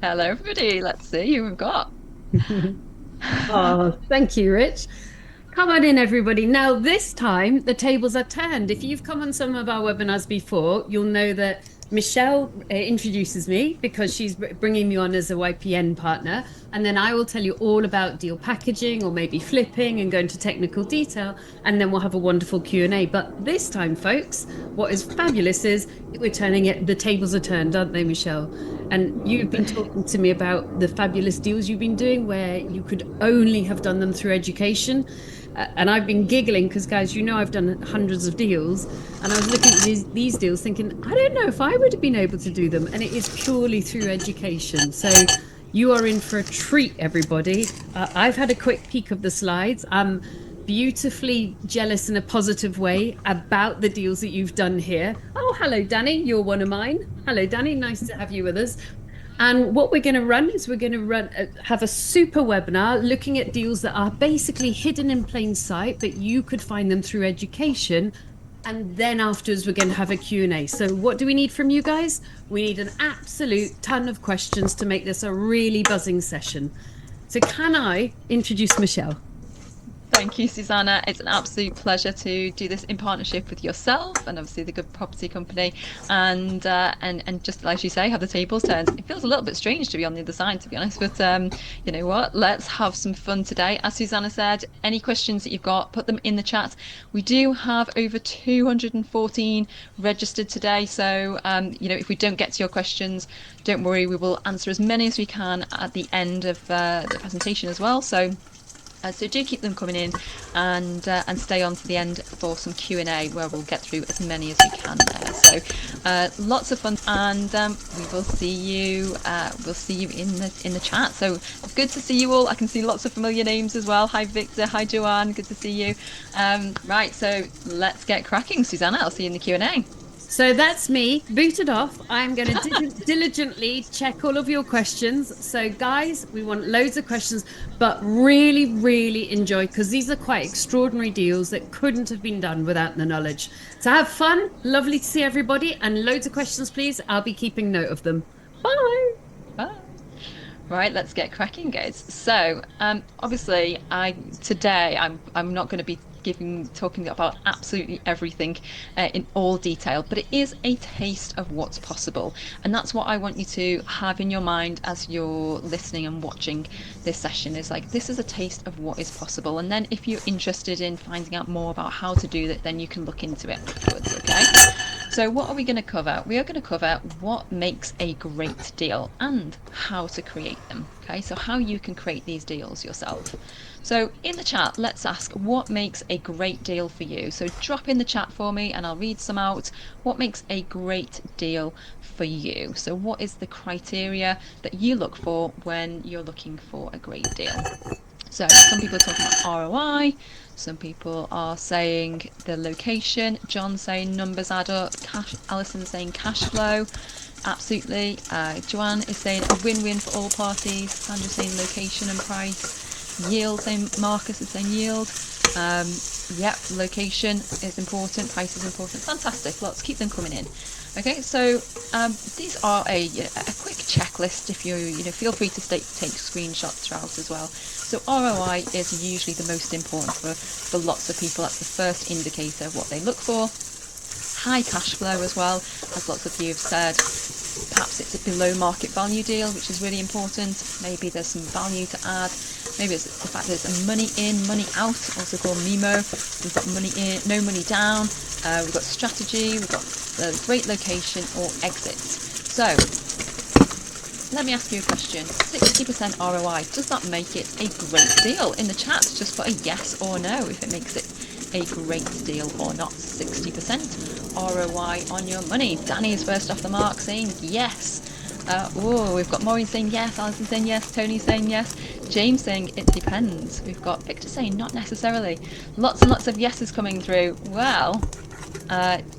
Hello, everybody. Let's see who we've got. Oh, thank you, Rich. Come on in, everybody. Now, this time the tables are turned. If you've come on some of our webinars before, you'll know that Michelle introduces me because she's bringing me on as a YPN partner. And then I will tell you all about deal packaging or maybe flipping and go into technical detail. And then we'll have a wonderful Q&A. But this time, folks, what is fabulous is we're turning it, the tables are turned, aren't they, Michelle? And you've been talking to me about the fabulous deals you've been doing where you could only have done them through education. And I've been giggling because, guys, you know I've done hundreds of deals, and I was looking at these deals thinking, I don't know if I would have been able to do them. And it is purely through education. So you are in for a treat, everybody. I've had a quick peek of the slides. I'm beautifully jealous in a positive way about the deals that you've done here. Oh, hello, Danny. You're one of mine. Hello, Danny. Nice to have you with us. And what we're going to run is we're going to have a super webinar looking at deals that are basically hidden in plain sight, but you could find them through education. And then afterwards, we're going to have a Q&A. So what do we need from you guys? We need an absolute ton of questions to make this a really buzzing session. So can I introduce Michelle? Thank you, Susanna. It's an absolute pleasure to do this in partnership with yourself and obviously the Good Property Company. And just as you say, have the tables turned. It feels a little bit strange to be on the other side, to be honest. But you know what? Let's have some fun today. As Susanna said, any questions that you've got, put them in the chat. We do have over 214 registered today, so you know, if we don't get to your questions, don't worry. We will answer as many as we can at the end of the presentation as well. So do keep them coming in, and stay on to the end for some Q&A where we'll get through as many as we can there. So lots of fun, and we will see you. We'll see you in the chat. So good to see you all. I can see lots of familiar names as well. Hi Victor. Hi Joanne. Good to see you. Right. So let's get cracking, Susanna. I'll see you in the Q&A. So that's me booted off. I'm going to diligently check all of your questions. So, guys, we want loads of questions, but really, really enjoy because these are quite extraordinary deals that couldn't have been done without the knowledge. So, have fun. Lovely to see everybody, and loads of questions, please. I'll be keeping note of them. Bye. Bye. Right, let's get cracking, guys. So, obviously, I'm not going to be talking about absolutely everything in all detail, but it is a taste of what's possible, and that's what I want you to have in your mind as you're listening and watching this session. Is like, this is a taste of what is possible, and then if you're interested in finding out more about how to do that, then you can look into it afterwards. Okay. So what are we going to cover? We are going to cover what makes a great deal and how to create them. Okay, so how you can create these deals yourself. So in the chat, let's ask what makes a great deal for you. So drop in the chat for me and I'll read some out. What makes a great deal for you? So what is the criteria that you look for when you're looking for a great deal? So some people are talking about ROI, some people are saying the location, John's saying numbers add up, Alison's saying cash flow, absolutely. Joanne is saying a win-win for all parties, Sandra's saying location and price, yield, saying Marcus is saying yield. Yep, location is important, price is important. Fantastic, let's keep them coming in. Okay, so these are a quick checklist. If you feel free to take screenshots throughout as well. So ROI is usually the most important for lots of people. That's the first indicator of what they look for. High cash flow as well, as lots of you have said. Perhaps it's a below market value deal, which is really important. Maybe there's some value to add. Maybe it's the fact there's a money in, money out, also called MIMO. We've got money in, no money down. We've got strategy, we've got great location or exit. So let me ask you a question. 60% ROI, does that make it a great deal? In the chat, just put a yes or no if it makes it a great deal or not. 60% ROI on your money. Danny is first off the mark saying yes. We've got Maureen saying yes, Alison saying yes, Tony saying yes, James saying it depends. We've got Victor saying not necessarily. Lots and lots of yeses coming through. Well,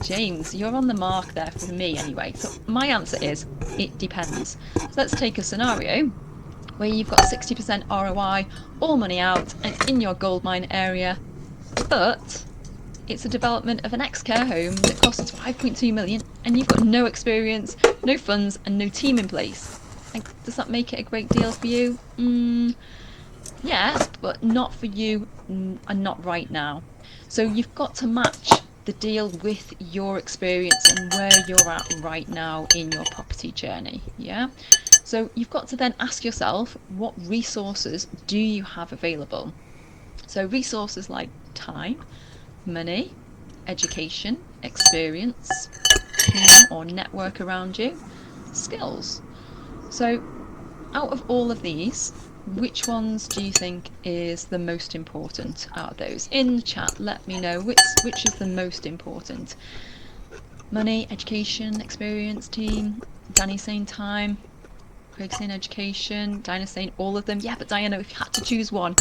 James, you're on the mark there for me anyway. So my answer is it depends. So let's take a scenario where you've got 60% ROI, all money out, and in your goldmine area, but it's a development of an ex-care home that costs 5.2 million and you've got no experience, no funds and no team in place. does that make it a great deal for you? Yes, but not for you and not right now. So you've got to match the deal with your experience and where you're at right now in your property journey. Yeah. So you've got to then ask yourself, what resources do you have available? So resources like time, money, education, experience, team or network around you, skills. So out of all of these, which ones do you think is the most important out of those? In the chat, let me know which is the most important. Money, education, experience, team. Danny's saying time. Craig's saying education. Diana's saying all of them. Yeah, but Diana, if you had to choose one,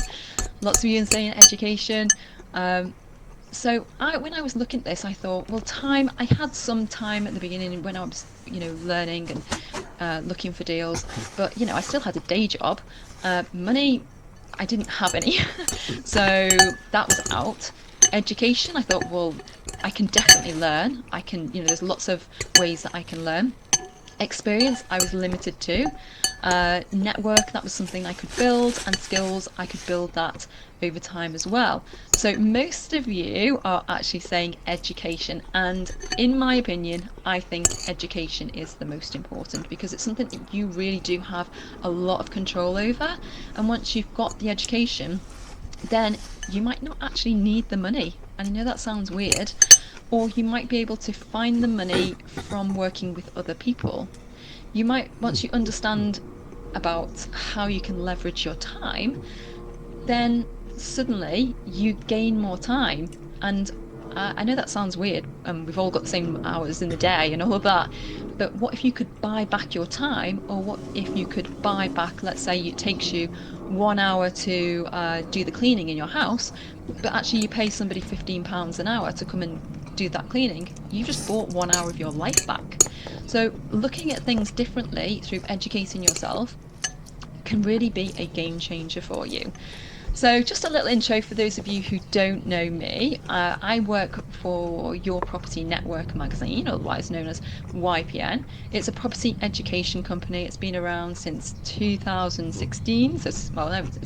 lots of you saying education. Um, when I was looking at this, I thought, well, time. I had some time at the beginning when I was, learning and looking for deals, but I still had a day job. Money, I didn't have any, so that was out. Education, I thought, well, I can definitely learn. I can, there's lots of ways that I can learn. Experience, I was limited to. Network, that was something I could build, and skills, I could build that over time as well. So most of you are actually saying education, and in my opinion, I think education is the most important because it's something that you really do have a lot of control over. And once you've got the education, then you might not actually need the money. And I know that sounds weird, or you might be able to find the money from working with other people. You might, once you understand about how you can leverage your time, then suddenly you gain more time. And I know that sounds weird, and we've all got the same hours in the day and all of that. But what if you could buy back your time, or what if you could buy back, let's say it takes you 1 hour to do the cleaning in your house, but actually you pay somebody £15 an hour to come and do that cleaning, you just bought 1 hour of your life back. So looking at things differently through educating yourself can really be a game changer for you. So just a little intro for those of you who don't know me. I work for Your Property Network magazine, otherwise known as YPN. It's a property education company. It's been around since 2016. It's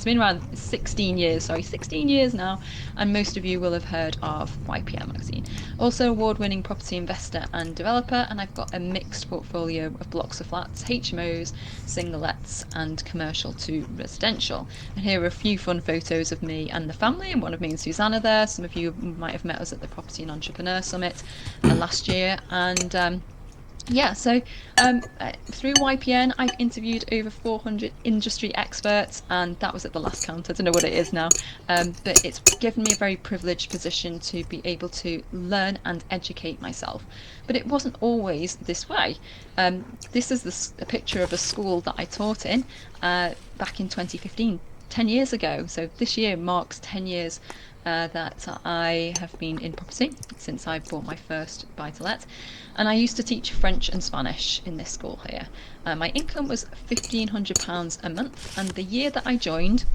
been around 16 years, 16 years now. And most of you will have heard of YPN magazine. Also award-winning property investor and developer, and I've got a mixed portfolio of blocks of flats, HMOs, single-lets, and commercial to residential. And here are a few fun photos of me and the family, and one of me and Susanna there. Some of you might have met us at the Property and Entrepreneur Summit last year. And through YPN, I've interviewed over 400 industry experts, and that was at the last count. I don't know what it is now, but it's given me a very privileged position to be able to learn and educate myself. But it wasn't always this way. This is a picture of a school that I taught in back in 2015. 10 years ago. So this year marks 10 years that I have been in property since I bought my first buy-to-let. And I used to teach French and Spanish in this school here. My income was £1,500 a month. And the year that I joined,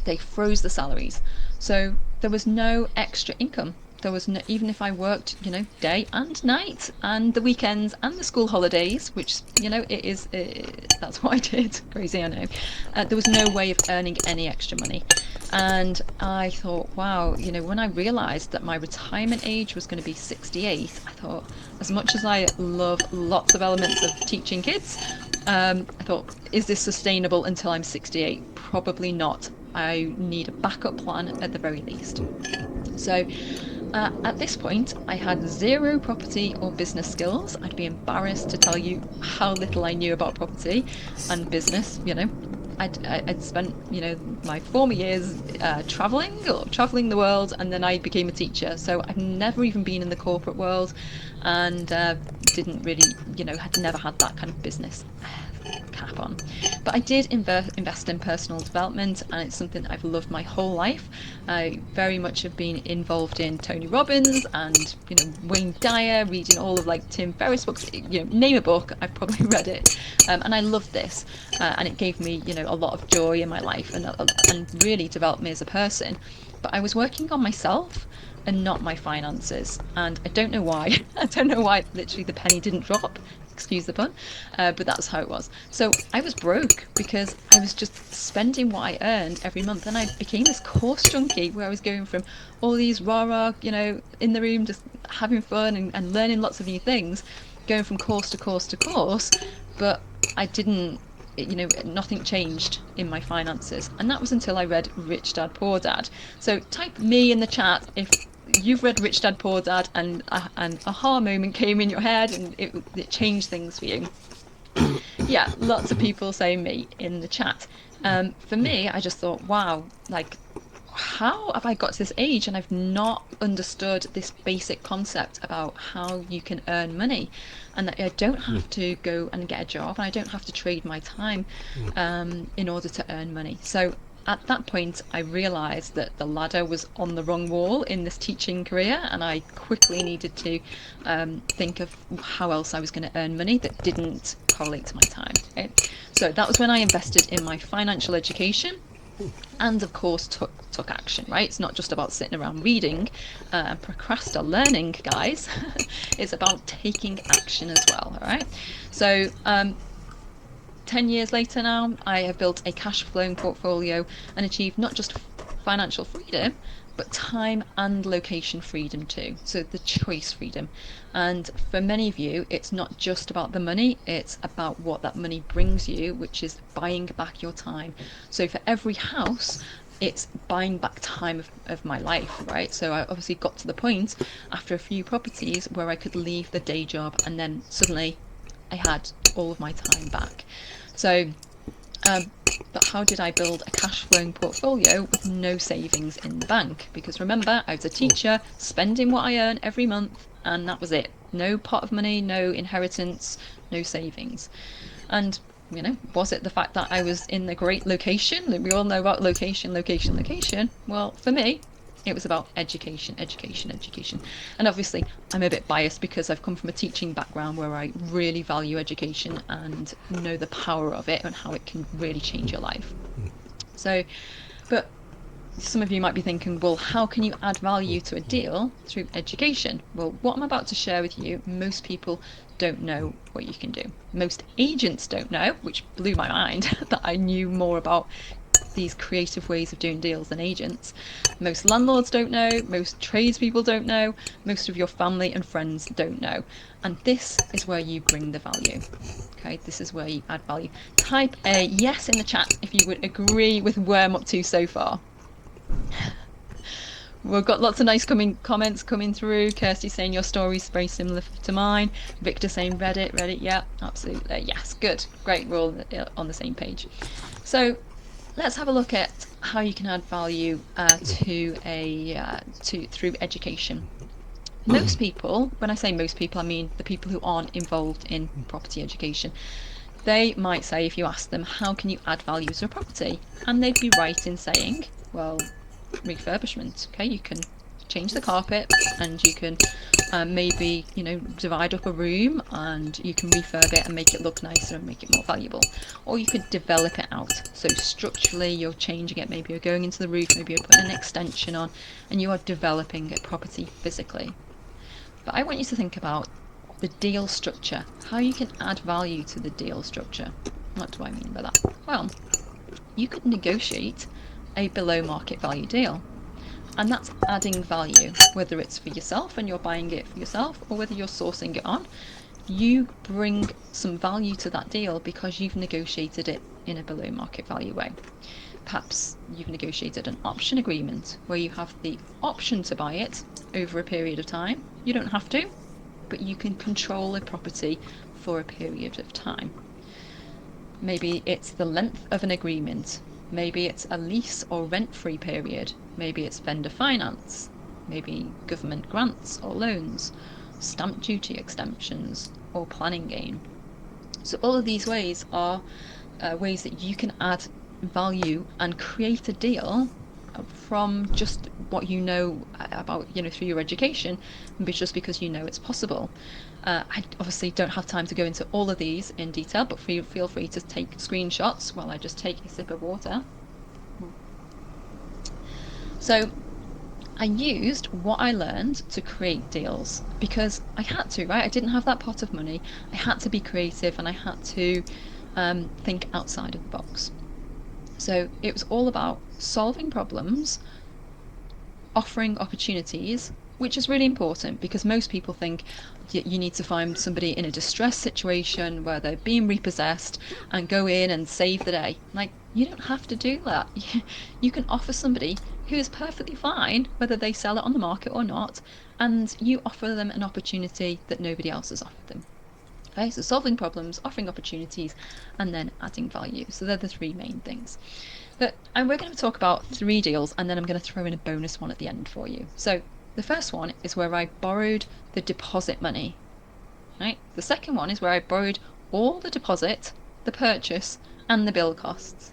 they froze the salaries. So there was no extra income. There was no, even if I worked, day and night and the weekends and the school holidays, which, that's what I did. Crazy, I know. There was no way of earning any extra money. And I thought, wow, when I realized that my retirement age was going to be 68, I thought, as much as I love lots of elements of teaching kids, I thought, is this sustainable until I'm 68? Probably not. I need a backup plan at the very least. So at this point, I had zero property or business skills. I'd be embarrassed to tell you how little I knew about property and business. I'd spent, my former years traveling the world, and then I became a teacher. So I've never even been in the corporate world, and didn't really, had never had that kind of business cap on. But I did invest in personal development, and it's something that I've loved my whole life. I very much have been involved in Tony Robbins and Wayne Dyer, reading all of like Tim Ferriss books. Name a book, I've probably read it, and I loved this, and it gave me a lot of joy in my life, and really developed me as a person. But I was working on myself and not my finances, and I don't know why. I don't know why literally the penny didn't drop. excuse the pun, but that's how it was. So I was broke because I was just spending what I earned every month, and I became this course junkie where I was going from all these rah-rah, in the room, just having fun and learning lots of new things, going from course to course to course, but I didn't, nothing changed in my finances. And that was until I read Rich Dad Poor Dad. So type me in the chat if you've read Rich Dad Poor Dad and an aha moment came in your head and it changed things for you. Yeah, lots of people say me in the chat. For me, I just thought, wow, like, how have I got to this age and I've not understood this basic concept about how you can earn money, and that I don't have to go and get a job and I don't have to trade my time in order to earn money. So at that point, I realized that the ladder was on the wrong wall in this teaching career, and I quickly needed to think of how else I was going to earn money that didn't correlate to my time. Okay? So that was when I invested in my financial education and of course took action, right? It's not just about sitting around reading and procrastinating learning, guys. It's about taking action as well. All right, so 10 years later now, I have built a cash flowing portfolio and achieved not just financial freedom, but time and location freedom too. So the choice freedom. And for many of you, it's not just about the money, it's about what that money brings you, which is buying back your time. So for every house, it's buying back time of my life, right? So I obviously got to the point after a few properties where I could leave the day job and then suddenly I had all of my time back. So, but how did I build a cash flowing portfolio with no savings in the bank? Because remember, I was a teacher spending what I earn every month, and that was it. No pot of money, no inheritance, no savings. And, was it the fact that I was in a great location? We all know about location, location, location. Well, for me, it was about education, education, education. And obviously, I'm a bit biased because I've come from a teaching background where I really value education and know the power of it and how it can really change your life. So, but some of you might be thinking, well, how can you add value to a deal through education? Well, what I'm about to share with you, most people don't know what you can do. Most agents don't know, which blew my mind that I knew more about these creative ways of doing deals than agents. Most landlords don't know, most tradespeople don't know, most of your family and friends don't know. And this is where you bring the value. Okay, this is where you add value. Type a yes in the chat if you would agree with where I'm up to so far. We've got lots of nice comments coming through. Kirsty saying your story is very similar to mine. Victor saying Reddit, yeah, absolutely. Yes, good, great, we're all on the same page. So let's have a look at how you can add value through education. Most people, when I say most people, I mean the people who aren't involved in property education. They might say, if you ask them, how can you add value to a property? And they'd be right in saying, well, refurbishment. Okay, you can change the carpet and you can maybe divide up a room and you can refurb it and make it look nicer and make it more valuable, or you could develop it out. So structurally you're changing it, maybe you're going into the roof, maybe you're putting an extension on, and you are developing a property physically. But I want you to think about the deal structure, how you can add value to the deal structure. What do I mean by that? Well, you could negotiate a below market value deal. And that's adding value, whether it's for yourself and you're buying it for yourself, or whether you're sourcing it on. You bring some value to that deal because you've negotiated it in a below market value way. Perhaps you've negotiated an option agreement where you have the option to buy it over a period of time. You don't have to, but you can control a property for a period of time. Maybe it's the length of an agreement. Maybe it's a lease or rent-free period. Maybe it's vendor finance. Maybe government grants or loans, stamp duty exemptions, or planning gain. So all of these ways are ways that you can add value and create a deal from just what you know about, through your education, but just because you know it's possible. I obviously don't have time to go into all of these in detail, but feel free to take screenshots while I just take a sip of water. So I used what I learned to create deals because I had to, right? I didn't have that pot of money. I had to be creative and I had to think outside of the box. So it was all about solving problems, offering opportunities, which is really important because most people think you need to find somebody in a distressed situation where they're being repossessed and go in and save the day. Like, you don't have to do that. You can offer somebody who is perfectly fine, whether they sell it on the market or not, and you offer them an opportunity that nobody else has offered them. Okay, so solving problems, offering opportunities, and then adding value. So they're the three main things. And we're going to talk about three deals, and then I'm going to throw in a bonus one at the end for you. So the first one is where I borrowed the deposit money, right? The second one is where I borrowed all the deposit, the purchase, and the build costs.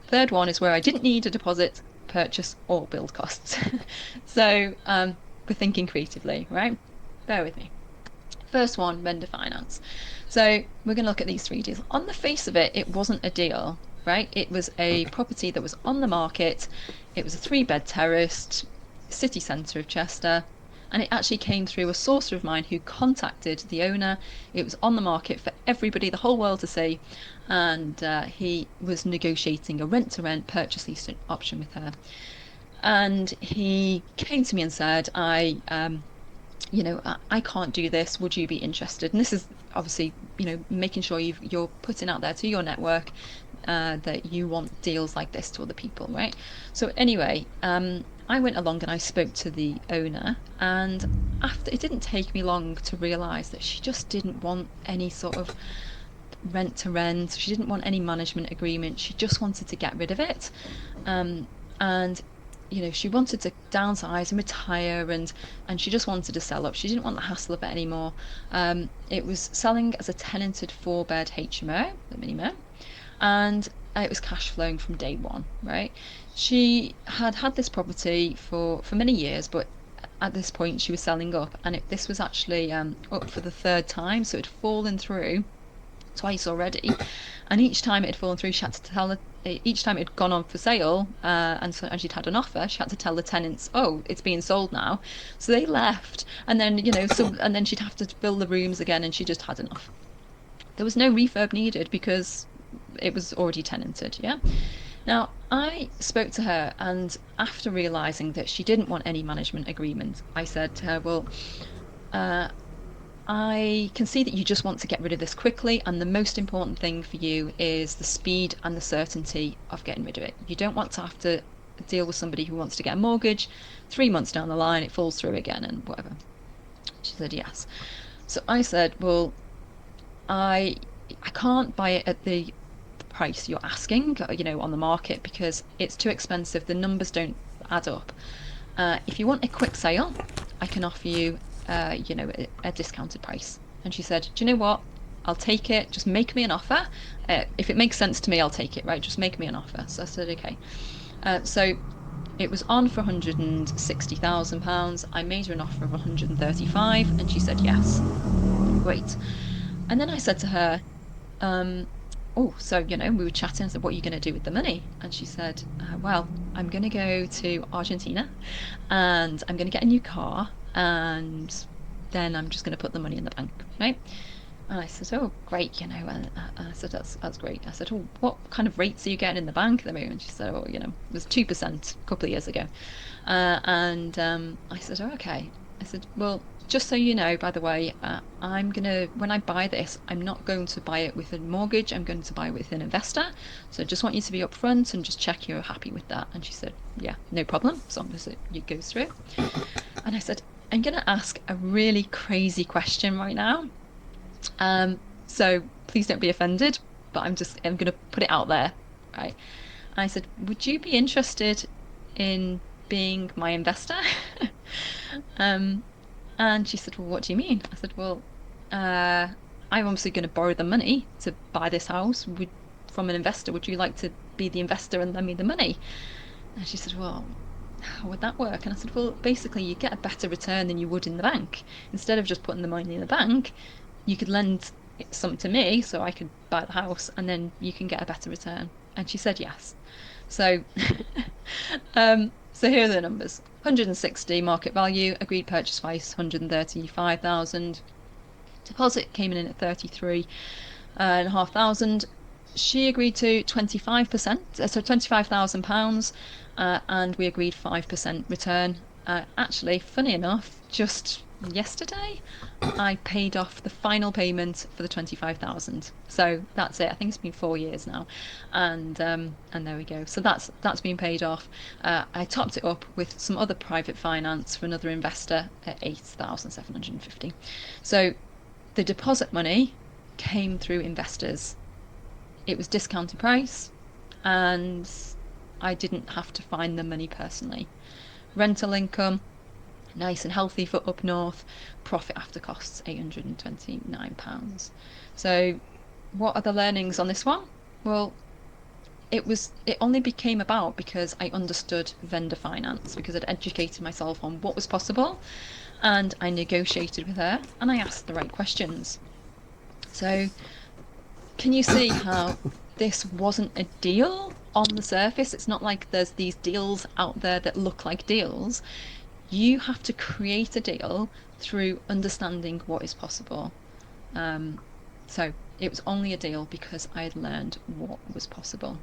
Third one is where I didn't need a deposit, purchase, or build costs. So we're thinking creatively, right? Bear with me. First one, vendor finance. So we're going to look at these three deals. On the face of it, it wasn't a deal, right? It was a property that was on the market. It was a three-bed terraced city centre of Chester. And it actually came through a sourcer of mine who contacted the owner. It was on the market for everybody, the whole world to see. And he was negotiating a rent to rent purchase lease option with her. And he came to me and said, I can't do this. Would you be interested? And this is obviously, making sure you're putting out there to your network that you want deals like this to other people, right? So anyway, I went along and I spoke to the owner, and after it didn't take me long to realize that she just didn't want any sort of rent to rent. She didn't want any management agreement. She just wanted to get rid of it. And she wanted to downsize and retire, and she just wanted to sell up. She didn't want the hassle of it anymore. It was selling as a tenanted four-bed HMO, the mini-mo, and it was cash flowing from day one, right? She had this property for many years, but at this point she was selling up, and this was actually up for the third time, so it had fallen through twice already, and each time it had fallen through, she had to tell her. Each time it had gone on for sale, and she'd had an offer, she had to tell the tenants, "Oh, it's being sold now." So they left, and then and then she'd have to fill the rooms again, and she just had enough. There was no refurb needed because it was already tenanted. Yeah. Now I spoke to her, and after realizing that she didn't want any management agreement, I said to her, "Well, uh, I can see that you just want to get rid of this quickly, and the most important thing for you is the speed and the certainty of getting rid of it. You don't want to have to deal with somebody who wants to get a mortgage. 3 months down the line, it falls through again and whatever." She said yes. So I said, "Well, I can't buy it at the price you're asking, on the market because it's too expensive. The numbers don't add up. If you want a quick sale, I can offer you a discounted price." And she said, "Do you know what? I'll take it. Just make me an offer. If it makes sense to me, I'll take it, right? Just make me an offer." So I said, "Okay." So it was on for £160,000. I made her an offer of 135, and she said yes. Great. And then I said to her, "Oh, so, we were chatting." I said, "What are you going to do with the money?" And she said, "Well, I'm going to go to Argentina and I'm going to get a new car, and then I'm just going to put the money in the bank, right?" And I said, "Oh, great, and I said, that's great." I said, "Oh, what kind of rates are you getting in the bank at the moment?" She said, "Oh, it was 2% a couple of years ago." And I said, "Oh, okay." I said, "Well, just so you know, by the way, when I buy this, I'm not going to buy it with a mortgage. I'm going to buy it with an investor. So I just want you to be upfront and just check you're happy with that." And she said, "Yeah, no problem, as long as it goes through." And I said, "I'm going to ask a really crazy question right now. So please don't be offended, but I'm going to put it out there, right?" I said, "Would you be interested in being my investor?" Um, and she said, "Well, what do you mean?" I said, "Well, I'm obviously going to borrow the money to buy this house from an investor. Would you like to be the investor and lend me the money?" And she said, "Well, how would that work?" And I said, "Well, basically, you get a better return than you would in the bank. Instead of just putting the money in the bank, you could lend some to me so I could buy the house, and then you can get a better return." And she said yes. So, so So here are the numbers. 160 market value, agreed purchase price 135,000. Deposit came in at 33 and a half thousand. She agreed to 25%, so £25,000, and we agreed 5% return. Actually, funny enough, just yesterday, I paid off the final payment for the 25,000. So that's it. I think it's been 4 years now, and there we go. So that's been paid off. I topped it up with some other private finance for another investor at 8,750. So the deposit money came through investors. It was discounted price, and I didn't have to find the money personally. Rental income, nice and healthy for up north. Profit after costs, £829. So, what are the learnings on this one? Well, it only became about because I understood vendor finance, because I'd educated myself on what was possible, and I negotiated with her and I asked the right questions. So, can you see how this wasn't a deal on the surface? It's not like there's these deals out there that look like deals. You have to create a deal through understanding what is possible. So it was only a deal because I had learned what was possible.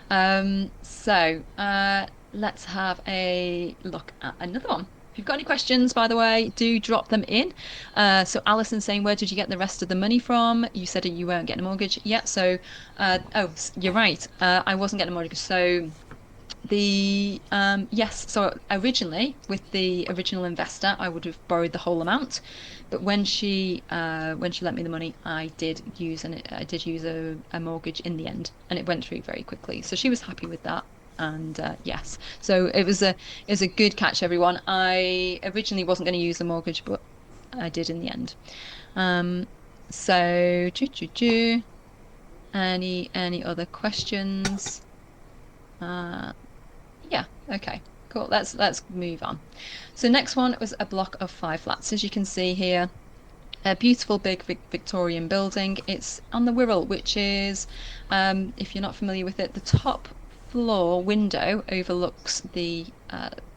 Let's have a look at another one. If you've got any questions, by the way, do drop them in. So Alison saying, where did you get the rest of the money from? You said you weren't getting a mortgage. Yeah, so you're right. I wasn't getting a mortgage. So yes, so originally with the original investor, I would have borrowed the whole amount, but when she lent me the money, I did use a mortgage in the end, and it went through very quickly. So she was happy with that. And yes, so it was a good catch, everyone. I originally wasn't going to use the mortgage, but I did in the end. Um, so any other questions? Uh, yeah, okay, cool. Let's move on. So next one was a block of 5 flats, as you can see here. A beautiful big Victorian building. It's on the Wirral, which is, if you're not familiar with it, the top floor window overlooks the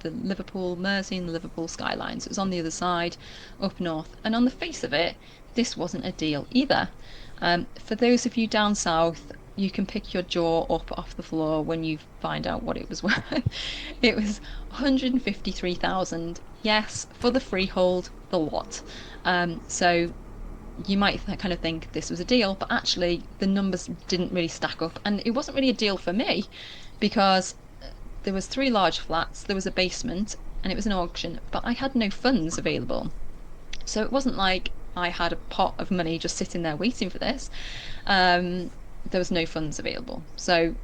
Liverpool Mersey and the Liverpool skylines. It was on the other side, up north, and on the face of it, this wasn't a deal either. For those of you down south, you can pick your jaw up off the floor when you find out what it was worth. It was 153,000. Yes, for the freehold, the lot. So you might kind of think this was a deal, but actually the numbers didn't really stack up, and it wasn't really a deal for me because there was 3 large flats, there was a basement, and it was an auction, but I had no funds available. So it wasn't like I had a pot of money just sitting there waiting for this. There was no funds available. So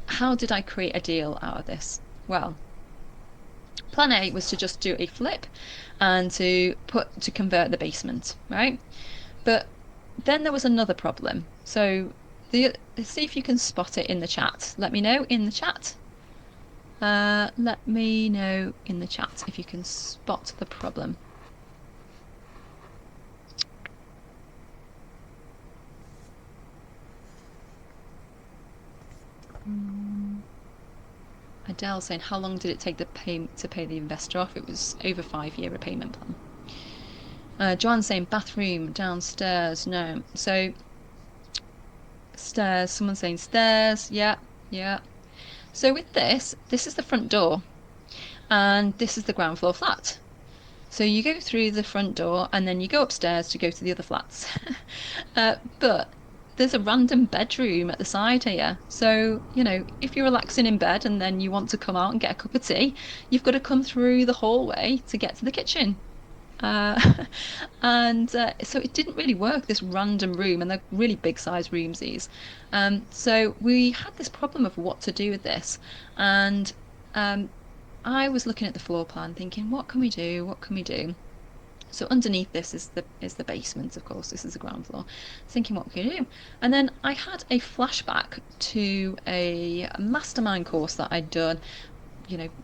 how did I create a deal out of this? Well, plan A was to just do a flip and to convert the basement, right? But then there was another problem. So see if you can spot it in the chat. Let me know in the chat. Let me know in the chat if you can spot the problem. Adele saying, how long did it take to pay the investor off? It was over 5-year repayment plan. Joanne saying, bathroom downstairs. No. So stairs. Someone saying stairs. Yeah, yeah. So with this is the front door, and this is the ground floor flat. So you go through the front door, and then you go upstairs to go to the other flats. But there's a random bedroom at the side here. So, if you're relaxing in bed and then you want to come out and get a cup of tea, you've got to come through the hallway to get to the kitchen. And so it didn't really work, this random room, and they're really big size rooms, these. So we had this problem of what to do with this. And I was looking at the floor plan thinking, what can we do? What can we do? So underneath this is the basement, of course. This is the ground floor. Thinking, what can we do? And then I had a flashback to a mastermind course that I'd done,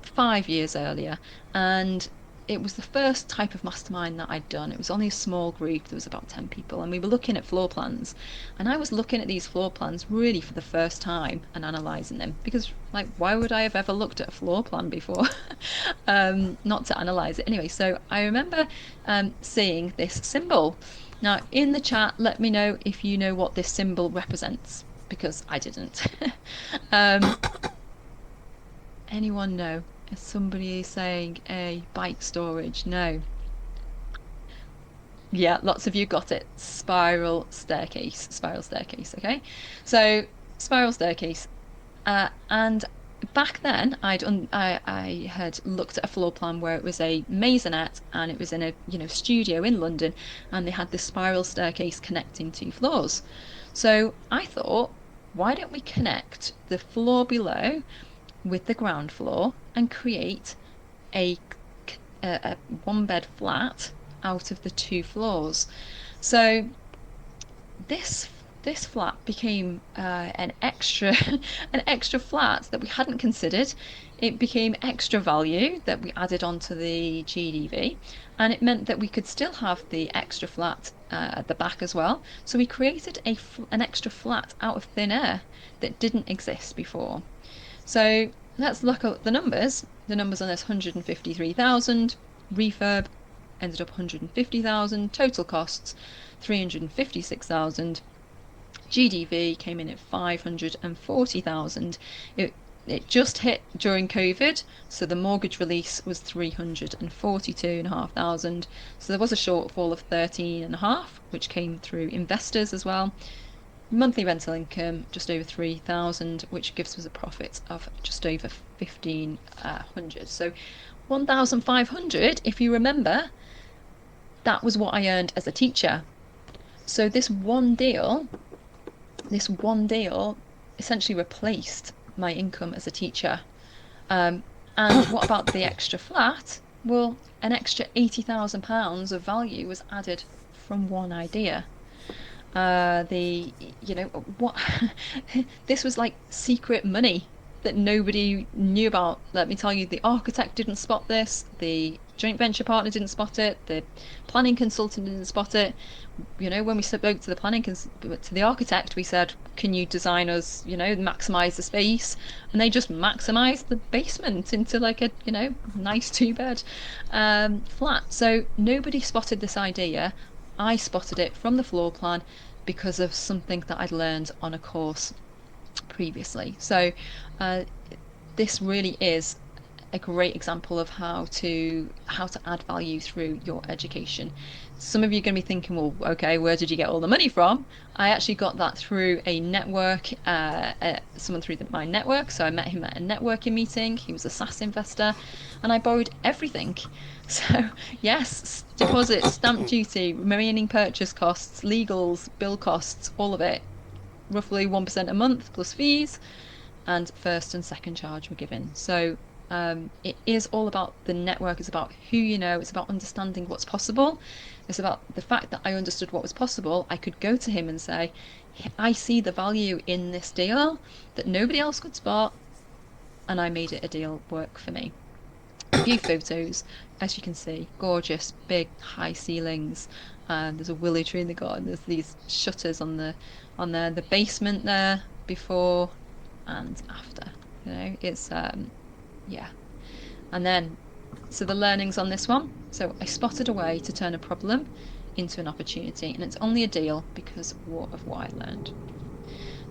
5 years earlier. And it was the first type of mastermind that I'd done. It was only a small group, there was about 10 people, and we were looking at floor plans. And I was looking at these floor plans really for the first time and analysing them because, like, why would I have ever looked at a floor plan before? Not to analyse it. Anyway, so I remember seeing this symbol. Now, in the chat, let me know if you know what this symbol represents because I didn't. um, Anyone know? Is somebody saying a bike storage? No. Yeah, lots of you got it. Spiral staircase. Spiral staircase. Okay. So spiral staircase. And back then, I had looked at a floor plan where it was a maisonette and it was in a studio in London, and they had this spiral staircase connecting two floors. So I thought, why don't we connect the floor below with the ground floor and create a, a one bed flat out of the two floors. So this this flat became an extra an extra flat that we hadn't considered. It became extra value that we added onto the GDV, and it meant that we could still have the extra flat at the back as well. So we created an extra flat out of thin air that didn't exist before. So let's look at the numbers. The numbers on this: 153,000, refurb ended up 150,000, total costs 356,000, GDV came in at 540,000. It just hit during COVID, so the mortgage release was 342,500. So there was a shortfall of 13.5, which came through investors as well. Monthly rental income just over 3,000, which gives us a profit of just over 1,500. So 1,500, if you remember, that was what I earned as a teacher. So this one deal essentially replaced my income as a teacher. And what about the extra flat? Well, an extra £80,000 of value was added from one idea. What this was like secret money that nobody knew about. Let me tell you, the architect didn't spot this, the joint venture partner didn't spot it, the planning consultant didn't spot it. When we spoke to the architect, we said, can you design us, maximize the space? And they just maximized the basement into like a, nice two-bed flat. So nobody spotted this idea. I spotted it from the floor plan because of something that I'd learned on a course previously. So this really is a great example of how to add value through your education. Some of you are going to be thinking, well, okay, where did you get all the money from? I actually got that through a network, someone through my network. So I met him at a networking meeting. He was a SaaS investor, and I borrowed everything. So yes, deposit, stamp duty, remaining purchase costs, legals, bill costs, all of it, roughly 1% a month plus fees, and first and second charge were given. So it is all about the network. It's about who you know. It's about understanding what's possible. It's about the fact that I understood what was possible. I could go to him and say, I see the value in this deal that nobody else could spot, and I made it a deal work for me. A few photos, as you can see, gorgeous, big, high ceilings. There's a willow tree in the garden. There's these shutters on the basement there, before and after. It's yeah. And then, so the learnings on this one. So I spotted a way to turn a problem into an opportunity, and it's only a deal because of what I learned.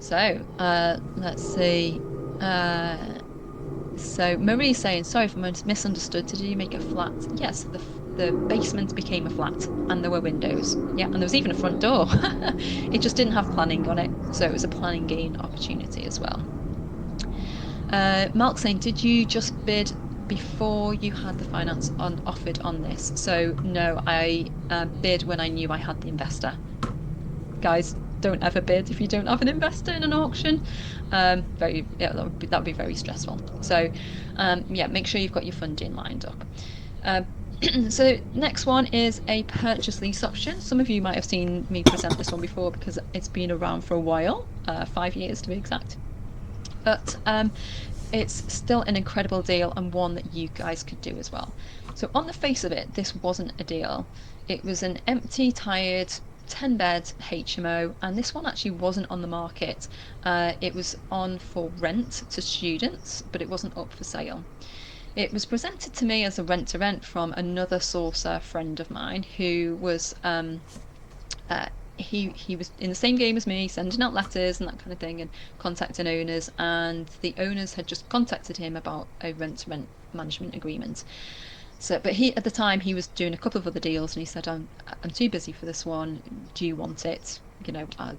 So let's see. So Marie's saying, sorry if I misunderstood. Did you make a flat? Yes, the basement became a flat, and there were windows. Yeah, and there was even a front door. It just didn't have planning on it, so it was a planning gain opportunity as well. Mark saying, did you just bid before you had the finance offered on this? So no, I bid when I knew I had the investor. Guys, don't ever bid if you don't have an investor in an auction. That would be very stressful. So yeah, make sure you've got your funding lined up. So next one is a purchase lease option. Some of you might have seen me present this one before because it's been around for a while, 5 years to be exact. But it's still an incredible deal and one that you guys could do as well. So on the face of it, this wasn't a deal. It was an empty, tired 10-bed HMO, and this one actually wasn't on the market. It was on for rent to students, but it wasn't up for sale. It was presented to me as a rent to rent from another sourcer friend of mine who was uh, he was in the same game as me, sending out letters and that kind of thing, and contacting owners. And the owners had just contacted him about a rent-to-rent management agreement. So, but he at the time he was doing a couple of other deals, and he said, "I'm too busy for this one. Do you want it?" I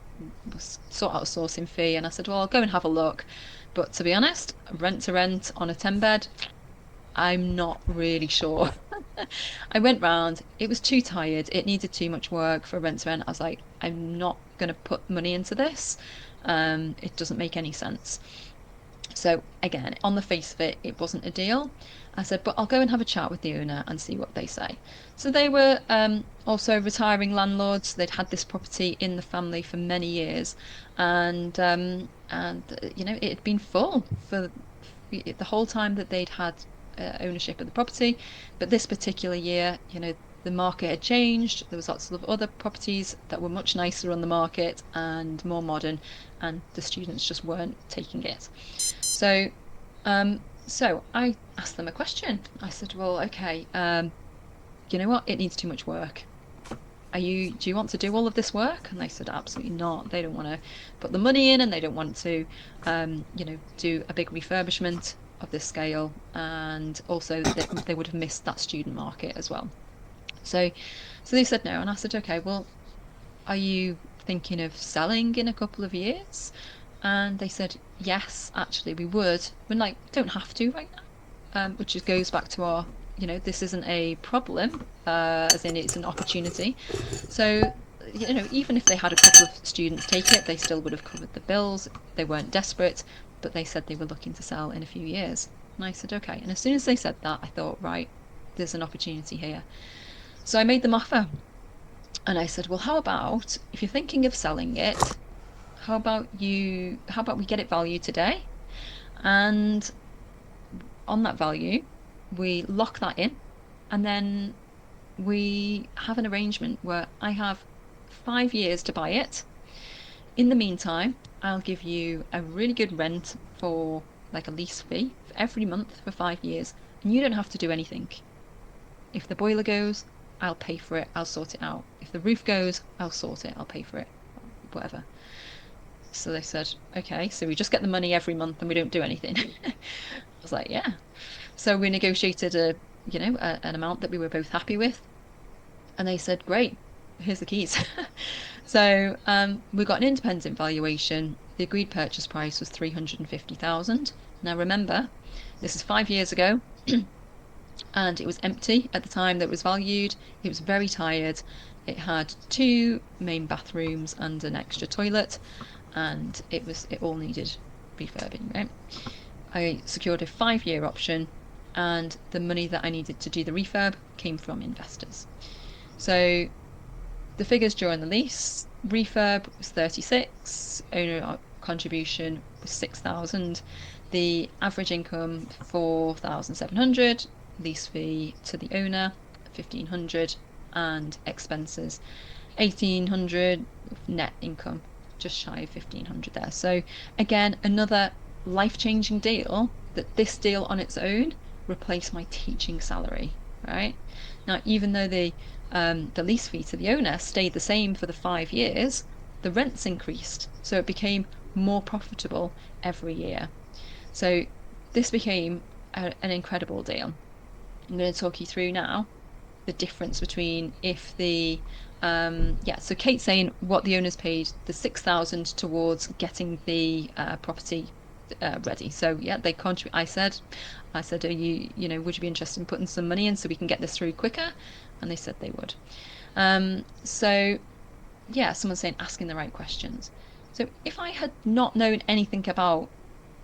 was sort out a sourcing fee, and I said, "Well, I'll go and have a look." But to be honest, rent to rent on a 10 bed, I'm not really sure. I went round, it was too tired, it needed too much work for rent to rent. I was like, I'm not going to put money into this. It doesn't make any sense. So again, on the face of it, it wasn't a deal. I said, but I'll go and have a chat with the owner and see what they say. So they were also retiring landlords. They'd had this property in the family for many years, and it had been full for the whole time that they'd had ownership of the property. But this particular year, the market had changed. There was lots of other properties that were much nicer on the market and more modern, and the students just weren't taking it. So, so I asked them a question. I said, "Well, okay, you know what? It needs too much work. Do you want to do all of this work?" And they said, "Absolutely not. They don't want to put the money in, and they don't want to, do a big refurbishment of this scale, and also they would have missed that student market as well." So, so they said no, and I said, "Okay, well, are you thinking of selling in a couple of years?" And they said, "Yes, actually, we would. We're like, don't have to right now," which just goes back to our, this isn't a problem, as in it's an opportunity. So, even if they had a couple of students take it, they still would have covered the bills. They weren't desperate, but they said they were looking to sell in a few years. And I said, okay. And as soon as they said that, I thought, right, there's an opportunity here. So I made them offer. And I said, well, how about if you're thinking of selling it, how about we get it valued today? And on that value, we lock that in, and then we have an arrangement where I have 5 years to buy it. In the meantime, I'll give you a really good rent for like a lease fee every month for 5 years, and you don't have to do anything. If the boiler goes, I'll pay for it, I'll sort it out. If the roof goes, I'll sort it, I'll pay for it, whatever. So they said, okay, so we just get the money every month and we don't do anything. I was like, yeah. So we negotiated an amount that we were both happy with, and they said, great, here's the keys. So we got an independent valuation. The agreed purchase price was 350,000. Now remember, this is 5 years ago, and it was empty at the time that it was valued. It was very tired. It had 2 main bathrooms and an extra toilet, and it all needed refurbing, right? I secured a 5-year option, and the money that I needed to do the refurb came from investors. So the figures during the lease: refurb was 36, owner contribution was 6,000, the average income 4,700, lease fee to the owner 1,500, and expenses 1,800, net income just shy of 1,500 there. So again, another life-changing deal. That this deal on its own replaced my teaching salary, right? Now, even though the lease fee to the owner stayed the same for the 5 years, the rents increased, so it became more profitable every year. So this became an incredible deal. I'm going to talk you through now the difference between if the so Kate's saying what the owners paid the 6,000 towards getting the property ready. So yeah, they contribute. I said, are would you be interested in putting some money in so we can get this through quicker? And they said they would. So yeah, someone's saying asking the right questions. So if I had not known anything about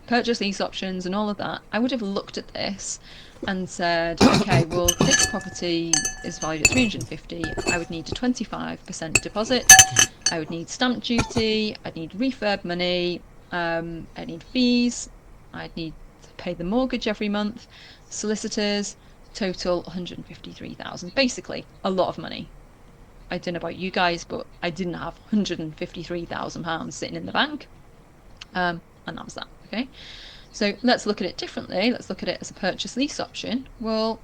purchase lease options and all of that, I would have looked at this and said, okay, well, this property is valued at 350. I would need a 25% deposit. I would need stamp duty. I'd need refurb money. I'd need fees. I'd need pay the mortgage every month, solicitors, total 153,000. Basically, a lot of money. I don't know about you guys, but I didn't have £153,000 sitting in the bank. And that was that. Okay. So let's look at it differently. Let's look at it as a purchase lease option. Well,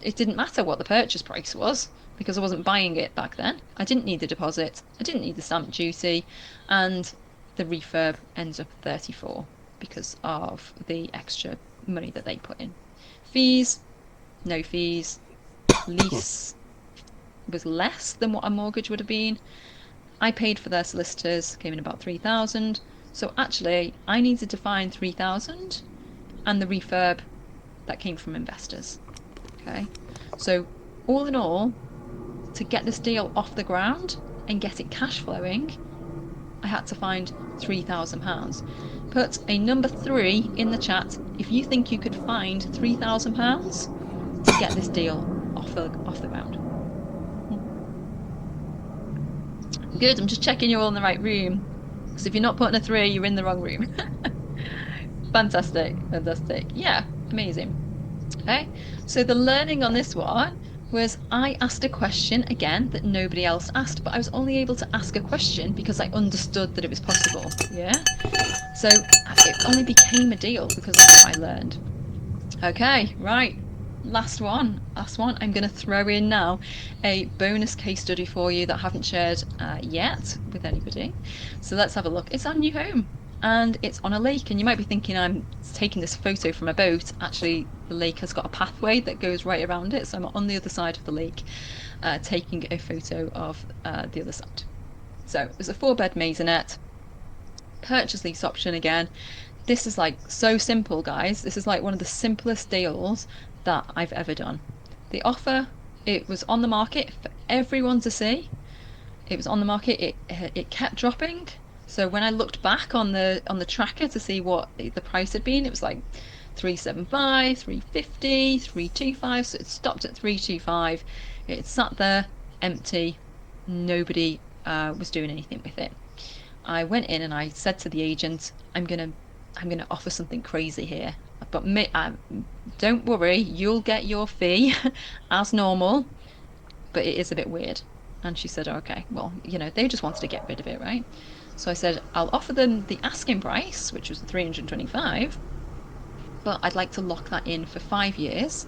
it didn't matter what the purchase price was because I wasn't buying it back then. I didn't need the deposit. I didn't need the stamp duty. And the refurb ends up 34 because of the extra money that they put in. Fees, no fees. Lease was less than what a mortgage would have been. I paid for their solicitors, came in about 3,000. So actually, I needed to find 3,000 and the refurb that came from investors. Okay. So all in all, to get this deal off the ground and get it cash flowing, I had to find £3,000. Put a number 3 in the chat if you think you could find £3,000 to get this deal off the ground. Good, I'm just checking you're all in the right room. Because if you're not putting a 3, you're in the wrong room. Fantastic, fantastic. Yeah, amazing. Okay, so the learning on this one was I asked a question again that nobody else asked, but I was only able to ask a question because I understood that it was possible. Yeah, so it only became a deal because of what I learned. Okay, right. Last one. I'm going to throw in now a bonus case study for you that I haven't shared yet with anybody. So let's have a look. It's our new home and it's on a lake. And you might be thinking I'm taking this photo from a boat. Actually, the lake has got a pathway that goes right around it. So I'm on the other side of the lake taking a photo of the other side. So it's a 4-bed maisonette. Purchase lease option again. This is like so simple, guys. This is like one of the simplest deals that I've ever done. The offer, it was on the market for everyone to see. It was on the market. It kept dropping. So when I looked back on the tracker to see what the price had been, it was like 375, 350, 325. So it stopped at 325. It sat there empty. Nobody was doing anything with it. I went in and I said to the agent, I'm gonna offer something crazy here. But don't worry, you'll get your fee as normal, but it is a bit weird. And she said, okay, well, they just wanted to get rid of it, right? So I said, I'll offer them the asking price, which was 325, but I'd like to lock that in for 5 years.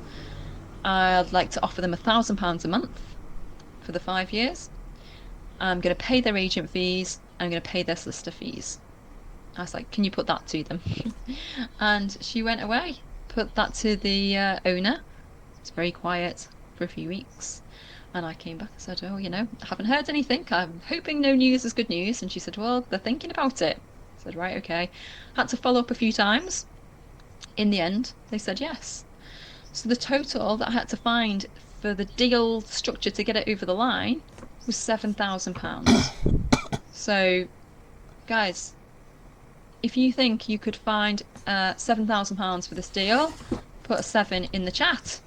I'd like to offer them £1,000 a month for the 5 years. I'm going to pay their agent fees. I'm going to pay their solicitor fees. I was like, can you put that to them? And she went away, put that to the owner. It's very quiet for a few weeks. And I came back and said, oh, I haven't heard anything. I'm hoping no news is good news. And she said, well, they're thinking about it. I said, right, okay. Had to follow up a few times. In the end, they said yes. So the total that I had to find for the deal structure to get it over the line was £7,000. So, guys, if you think you could find £7,000 for this deal, put a 7 in the chat.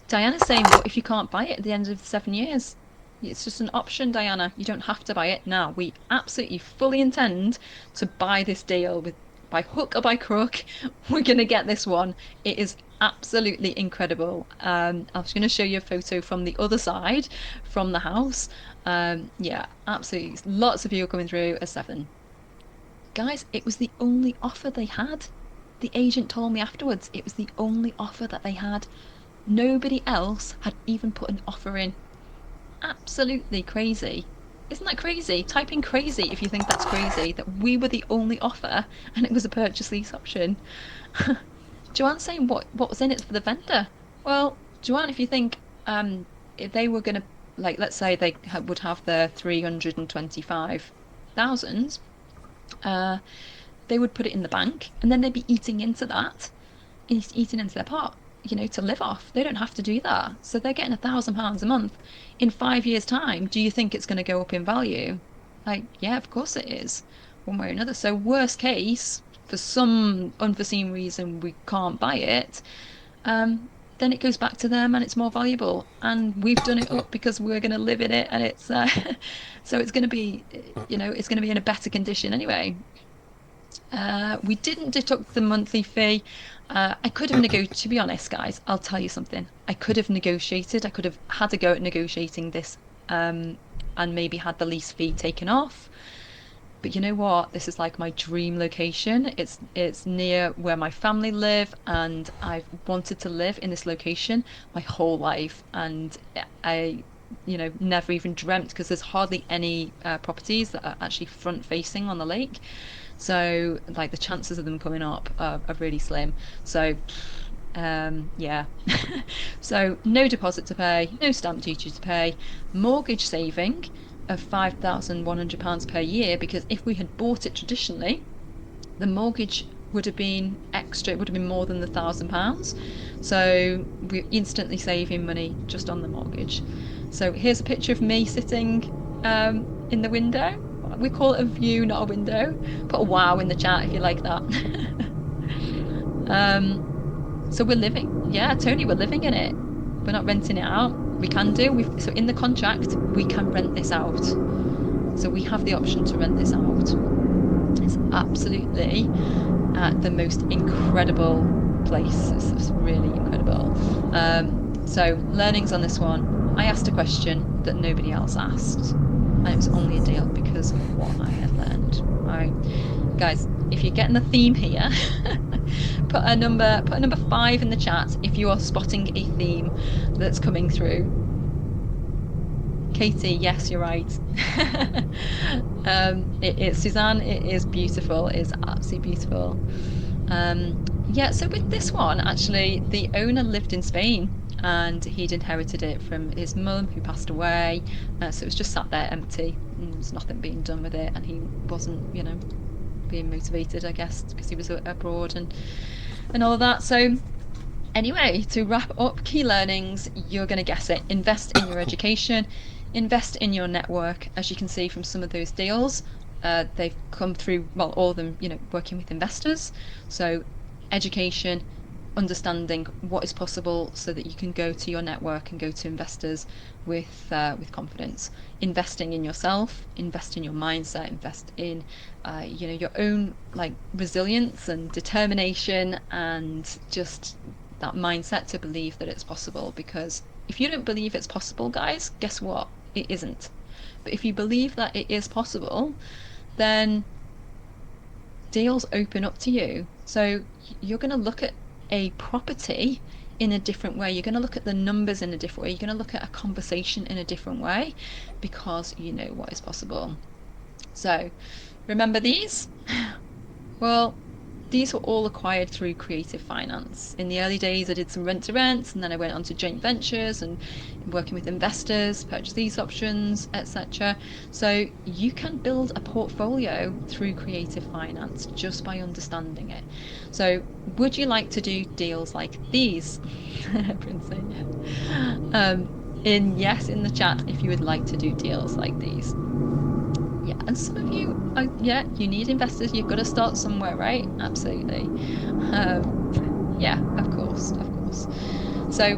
Diana's saying, what if you can't buy it at the end of the 7 years? It's just an option, Diana. You don't have to buy it now. We absolutely fully intend to buy this deal by hook or by crook. We're going to get this one. It is absolutely incredible. I was going to show you a photo from the other side, from the house. Yeah, absolutely. Lots of you are coming through a 7. Guys, it was the only offer they had. The agent told me afterwards it was the only offer that they had. Nobody else had even put an offer in. Absolutely crazy. Isn't that crazy? Type in crazy if you think that's crazy, that we were the only offer and it was a purchase lease option. Joanne's saying what was in it for the vendor? Well, Joanne, if you think if they were going to, like, let's say they would have their 325,000, they would put it in the bank and then they'd be eating into that, eating into their pot, to live off. They don't have to do that. So they're getting £1,000 a month. In 5 years' time, do you think it's going to go up in value? Like, yeah, of course it is, one way or another. So worst case, for some unforeseen reason we can't buy it, then it goes back to them and it's more valuable. And we've done it up because we're going to live in it, and it's so it's going to be, it's going to be in a better condition anyway. We didn't deduct the monthly fee. I could have to be honest, guys, I'll tell you something. I could have negotiated. I could have had a go at negotiating this, um, and maybe had the lease fee taken off. But you know what? This is like my dream location. It's near where my family live, and I've wanted to live in this location my whole life. And I, never even dreamt because there's hardly any properties that are actually front facing on the lake. So like the chances of them coming up are really slim. So yeah. So no deposit to pay, no stamp duty to pay, mortgage saving of £5,100 per year, because if we had bought it traditionally, the mortgage would have been extra, it would have been more than the £1,000. So we're instantly saving money just on the mortgage. So here's a picture of me sitting in the window. We call it a view, not a window. Put a wow in the chat if you like that. um, so we're living, yeah, Tony, we're living in it. We're not renting it out. We can do. So in the contract, we can rent this out. So we have the option to rent this out. It's absolutely the most incredible place. It's really incredible. So learnings on this one. I asked a question that nobody else asked, and it was only a deal because of what I had learned. All right, guys, if you're getting the theme here, put a number 5 in the chat if you are spotting a theme that's coming through. Katie, yes, you're right. It's Suzanne. It is beautiful. It is absolutely beautiful. Yeah. So with this one, actually, the owner lived in Spain and he'd inherited it from his mum who passed away. So it was just sat there empty. And there was nothing being done with it, and he wasn't, being motivated, I guess, because he was abroad and all of that. So anyway, to wrap up key learnings, you're going to guess it. Invest in your education, invest in your network. As you can see from some of those deals, they've come through, well, all of them, working with investors. So education, understanding what is possible so that you can go to your network and go to investors with confidence. Investing in yourself, invest in your mindset, invest in your own like resilience and determination, and just that mindset to believe that it's possible. Because if you don't believe it's possible, guys, guess what? It isn't. But if you believe that it is possible, then deals open up to you. So you're going to look at a property in a different way. You're going to look at the numbers in a different way. You're going to look at a conversation in a different way because you know what is possible. So remember these? Well, these were all acquired through creative finance. In the early days, I did some rent to rent, and then I went on to joint ventures and working with investors, purchase these options, etc. So you can build a portfolio through creative finance just by understanding it. So would you like to do deals like these? Princey. In the chat if you would like to do deals like these. Yeah, and some of you, you need investors. You've got to start somewhere, right? Absolutely. Yeah, of course, of course. So,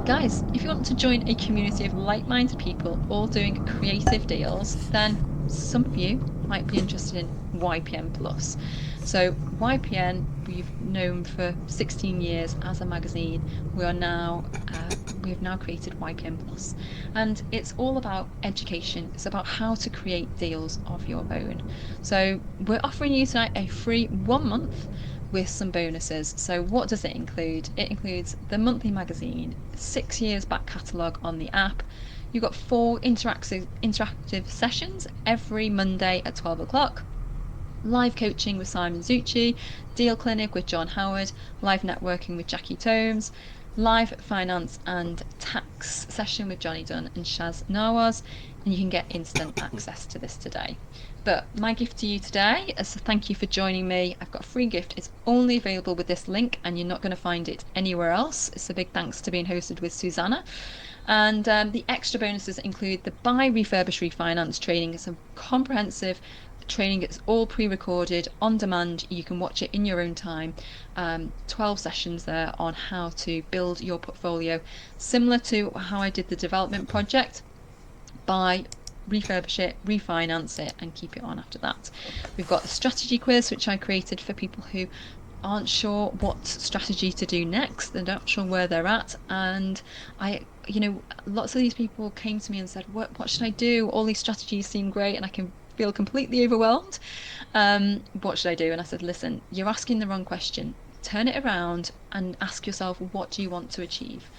guys, if you want to join a community of like-minded people all doing creative deals, then some of you might be interested in YPN Plus. So YPN, we've known for 16 years as a magazine. We have now created YPN Plus, and it's all about education. It's about how to create deals of your own. So we're offering you tonight a free 1 month with some bonuses. So what does it include? It includes the monthly magazine, 6 years back catalogue on the app. You've got 4 interactive sessions every Monday at 12 o'clock. Live coaching with Simon Zucci, deal clinic with John Howard, live networking with Jackie Tomes, live finance and tax session with Johnny Dunn and Shaz Nawaz, and you can get instant access to this today. But my gift to you today is a thank you for joining me. I've got a free gift. It's only available with this link, and you're not going to find it anywhere else. It's a big thanks to being hosted with Susanna. And the extra bonuses include the Buy, Refurbish, Refinance training. It's a comprehensive training. It's all pre-recorded on demand. You can watch it in your own time. 12 sessions there on how to build your portfolio, similar to how I did the development project, by refurbish it, refinance it, and keep it on after that. We've got a strategy quiz, which I created for people who aren't sure what strategy to do next. They're not sure where they're at. And lots of these people came to me and said, what should I do? All these strategies seem great and I can feel completely overwhelmed. What should I do? And I said, listen, you're asking the wrong question. Turn it around and ask yourself, what do you want to achieve?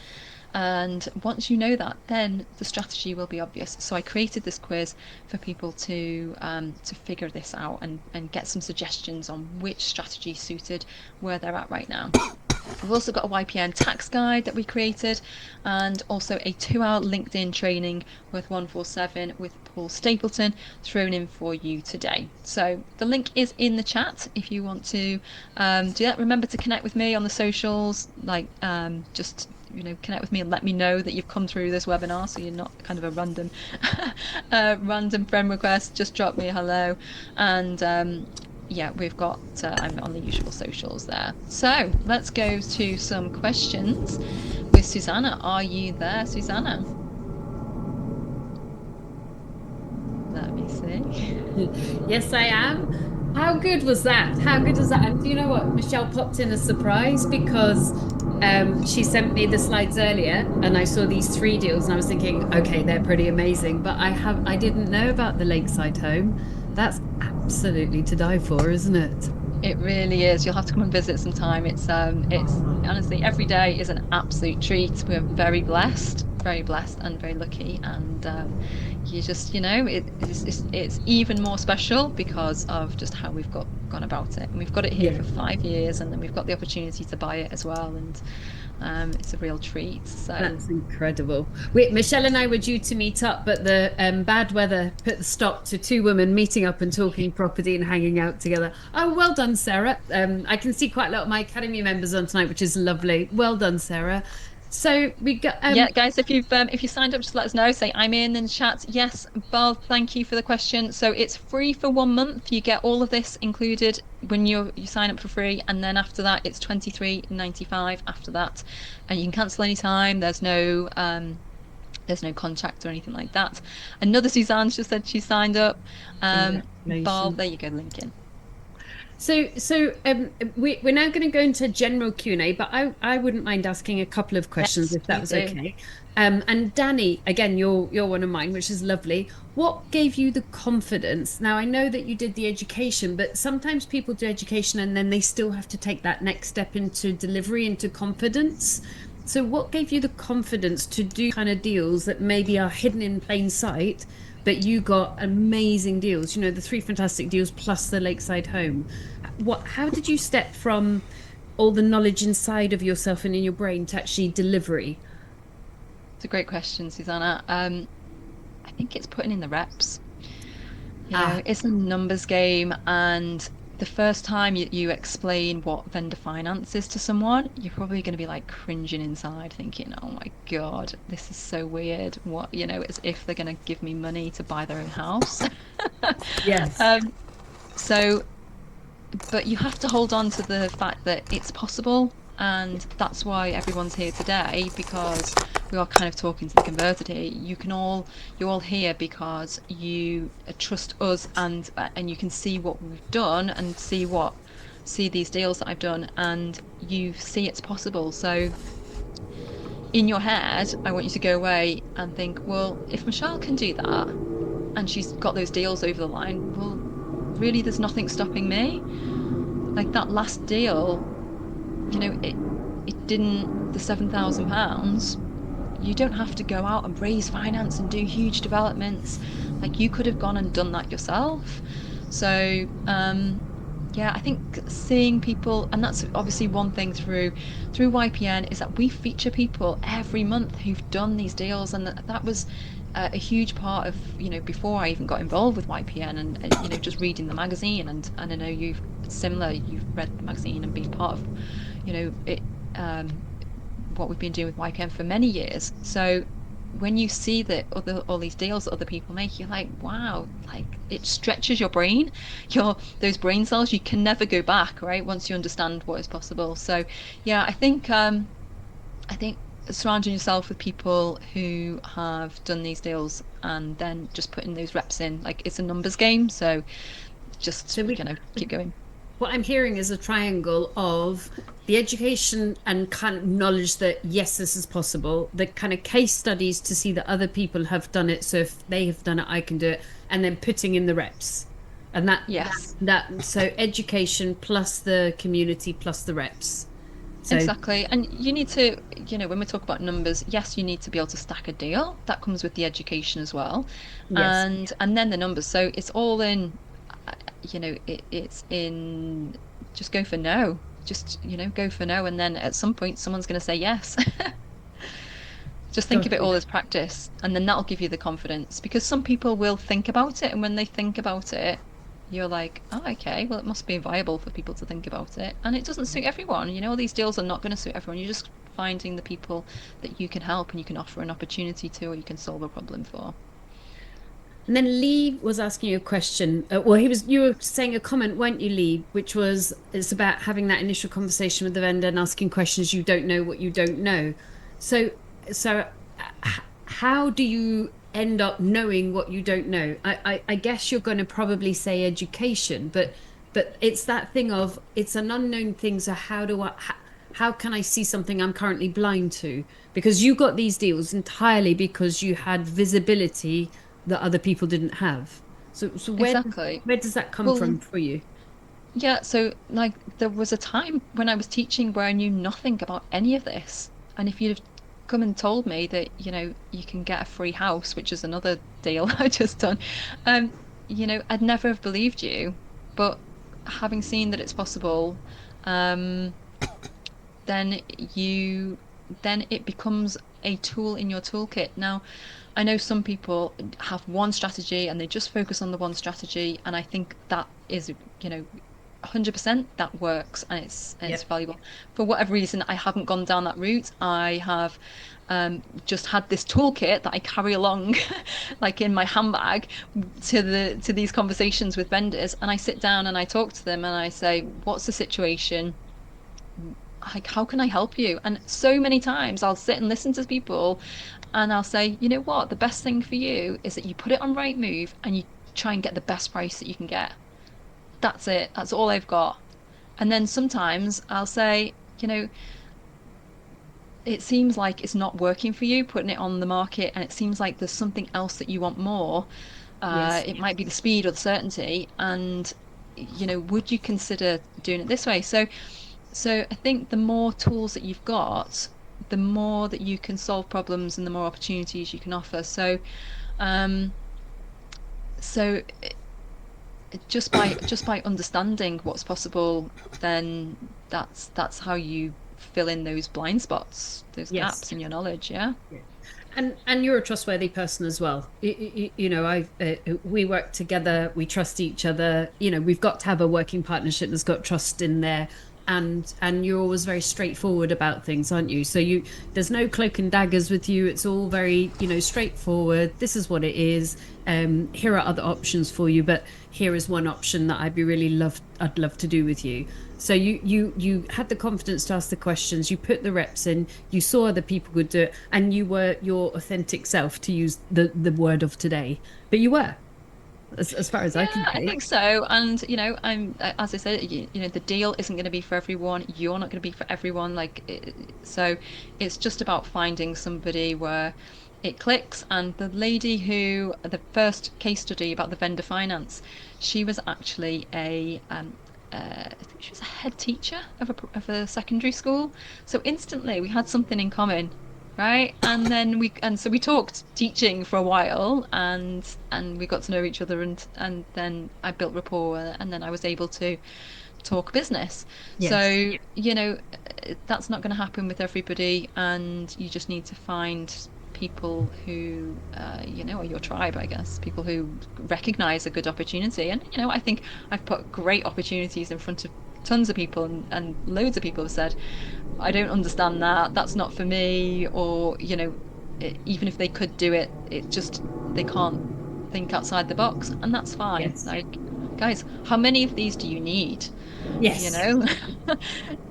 And once you know that, then the strategy will be obvious. So I created this quiz for people to figure this out and get some suggestions on which strategy suited where they're at right now. We've also got a YPN tax guide that we created, and also a 2-hour LinkedIn training with 147 with Paul Stapleton thrown in for you today. So the link is in the chat if you want to do that. Remember to connect with me on the socials, like just connect with me and let me know that you've come through this webinar, so you're not kind of a random random friend request. Just drop me a hello, and yeah, we've got I'm on the usual socials there. So let's go to some questions with Susanna. Are you there, Susanna? Let me see. Yes, I am. How good was that? How good was that? And do you know what? Michelle popped in a surprise because she sent me the slides earlier and I saw these three deals and I was thinking, okay, they're pretty amazing. But I didn't know about the lakeside home. That's absolutely to die for, isn't it? It really is. You'll have to come and visit sometime. It's honestly every day is an absolute treat. We're very blessed and very lucky. And you just, it's even more special because of just how we've gone about it. And we've got it here Yeah. for 5 years, and then we've got the opportunity to buy it as well. And it's a real treat. So That's incredible. Michelle and I were due to meet up, but the bad weather put the stop to two women meeting up and talking property and hanging out together. Oh, well done, Sarah. I can see quite a lot of my Academy members on tonight, which is lovely. Well done, Sarah. So we got yeah, guys, if you signed up, just let us know. Say I'm in the chat. Yes, Bal, thank you for the question. So it's free for 1 month. You get all of this included when you sign up for free, and then after that, it's 23.95 after that, and you can cancel anytime. There's no contract or anything like that. Another Suzanne just said she signed up. Bal, congratulations. there you go, LinkedIn. We're now going to go into general Q&A, but I wouldn't mind asking a couple of questions Yes, if that please was do. okay. And Danny, again, you're one of mine, which is lovely. What gave you the confidence? Now, I know that you did the education, but sometimes people do education and then they still have to take that next step into delivery, into confidence. So what gave you the confidence to do kind of deals that maybe are hidden in plain sight, but you got amazing deals, the three fantastic deals plus the lakeside home? How did you step from all the knowledge inside of yourself and in your brain to actually delivery? It's a great question, Susanna. I think it's putting in the reps. Ah, It's a numbers game, and the first time you explain what vendor finance is to someone, you're probably going to be like cringing inside, thinking, "Oh my God, this is so weird." As if they're going to give me money to buy their own house. yes. Um, so but you have to hold on to the fact that it's possible, and that's why everyone's here today, because we are kind of talking to the converted here. You're all here because you trust us, and you can see what we've done and see these deals that I've done, and you see it's possible. So in your head, I want you to go away and think, well, if Michelle can do that and she's got those deals over the line, well, really, there's nothing stopping me. Like that last deal, it didn't, the £7,000. You don't have to go out and raise finance and do huge developments. Like you could have gone and done that yourself. So yeah, I think seeing people, and that's obviously one thing through YPN, is that we feature people every month who've done these deals, and that was a huge part of before I even got involved with YPN, and just reading the magazine, and I know you've read the magazine and been part of it, what we've been doing with YPN for many years. So when you see that all these deals that other people make, you're like, wow, like it stretches your brain, those brain cells. You can never go back, right? Once you understand what is possible. So yeah, I think surrounding yourself with people who have done these deals and then just putting those reps in. Like it's a numbers game, so just, So we keep going. what I'm hearing is a triangle of the education and kind of knowledge that yes, this is possible, the kind of case studies to see that other people have done it. So if they have done it, I can do it, and then putting in the reps. And Yes, so education plus the community plus the reps. So exactly. And you need to, when we talk about numbers, yes, you need to be able to stack a deal. That comes with the education as well. yes. And then the numbers. So it's all in, it's in just go for no. Just, go for no. And then at some point someone's going to say yes. Just think Got of it you. all as practice, and then that'll give you the confidence because some people will think about it, and when they think about it, you're like, oh, okay, well, it must be viable for people to think about it. And it doesn't suit everyone. All these deals are not going to suit everyone. You're just finding the people that you can help and you can offer an opportunity to, or you can solve a problem for. And then Lee was asking you a question. Well, you were saying a comment, weren't you, Lee? Which was it's about having that initial conversation with the vendor and asking questions you don't know what you don't know. So, how do you end up knowing what you don't know? I guess you're going to probably say education, but it's that thing of it's an unknown thing. So how can I see something I'm currently blind to? Because you got these deals entirely because you had visibility that other people didn't have. So Exactly. where does that come Well, from for you? yeah, so like there was a time when I was teaching where I knew nothing about any of this. And if you'd have come and told me that, you can get a free house, which is another deal I just done, um, I'd never have believed you. But having seen that it's possible, um, then you then it becomes a tool in your toolkit. Now, I know some people have one strategy and they just focus on the one strategy, and I think that is, 100% that works and it's Yep. valuable. For whatever reason, I haven't gone down that route. I have just had this toolkit that I carry along, like in my handbag, to these conversations with vendors, and I sit down and I talk to them and I say, "What's the situation? Like, how can I help you?" And so many times I'll sit and listen to people and I'll say, you know what, the best thing for you is that you put it on Rightmove and you try and get the best price that you can get. That's it. That's all I've got. And then sometimes I'll say, it seems like it's not working for you putting it on the market, and it seems like there's something else that you want more. Yes. It might be the speed or the certainty, and would you consider doing it this way? So I think the more tools that you've got, the more that you can solve problems and the more opportunities you can offer. Um, so just by understanding what's possible, then that's how you fill in those blind spots, those Yes. gaps in your knowledge. Yeah. Yeah. And you're a trustworthy person as well. I we work together, we trust each other. We've got to have a working partnership that's got trust in there. And you're always very straightforward about things, aren't you? So there's no cloak and daggers with you. It's all very, straightforward. This is what it is. Here are other options for you, but here is one option that I'd love to do with you. So you had the confidence to ask the questions, you put the reps in, you saw other people could do it, and you were your authentic self, to use the word of today. But you were, as far as I can Yeah, I say. think so. And as I said, the deal isn't going to be for everyone. You're not going to be for everyone. So it's just about finding somebody where it clicks. And the first case study about the vendor finance, she was actually I think she was a head teacher of a secondary school. So instantly we had something in common, right? And so we talked teaching for a while, and we got to know each other, and then I built rapport, and then I was able to talk business. Yes. So, that's not going to happen with everybody, and you just need to find people who, are your tribe, I guess, people who recognize a good opportunity. And, I think I've put great opportunities in front of tons of people, and loads of people have said, I don't understand that. That's not for me. Or, even if they could do it, they can't think outside the box. And that's fine. Yes. Like, guys, how many of these do you need? You Yes. know,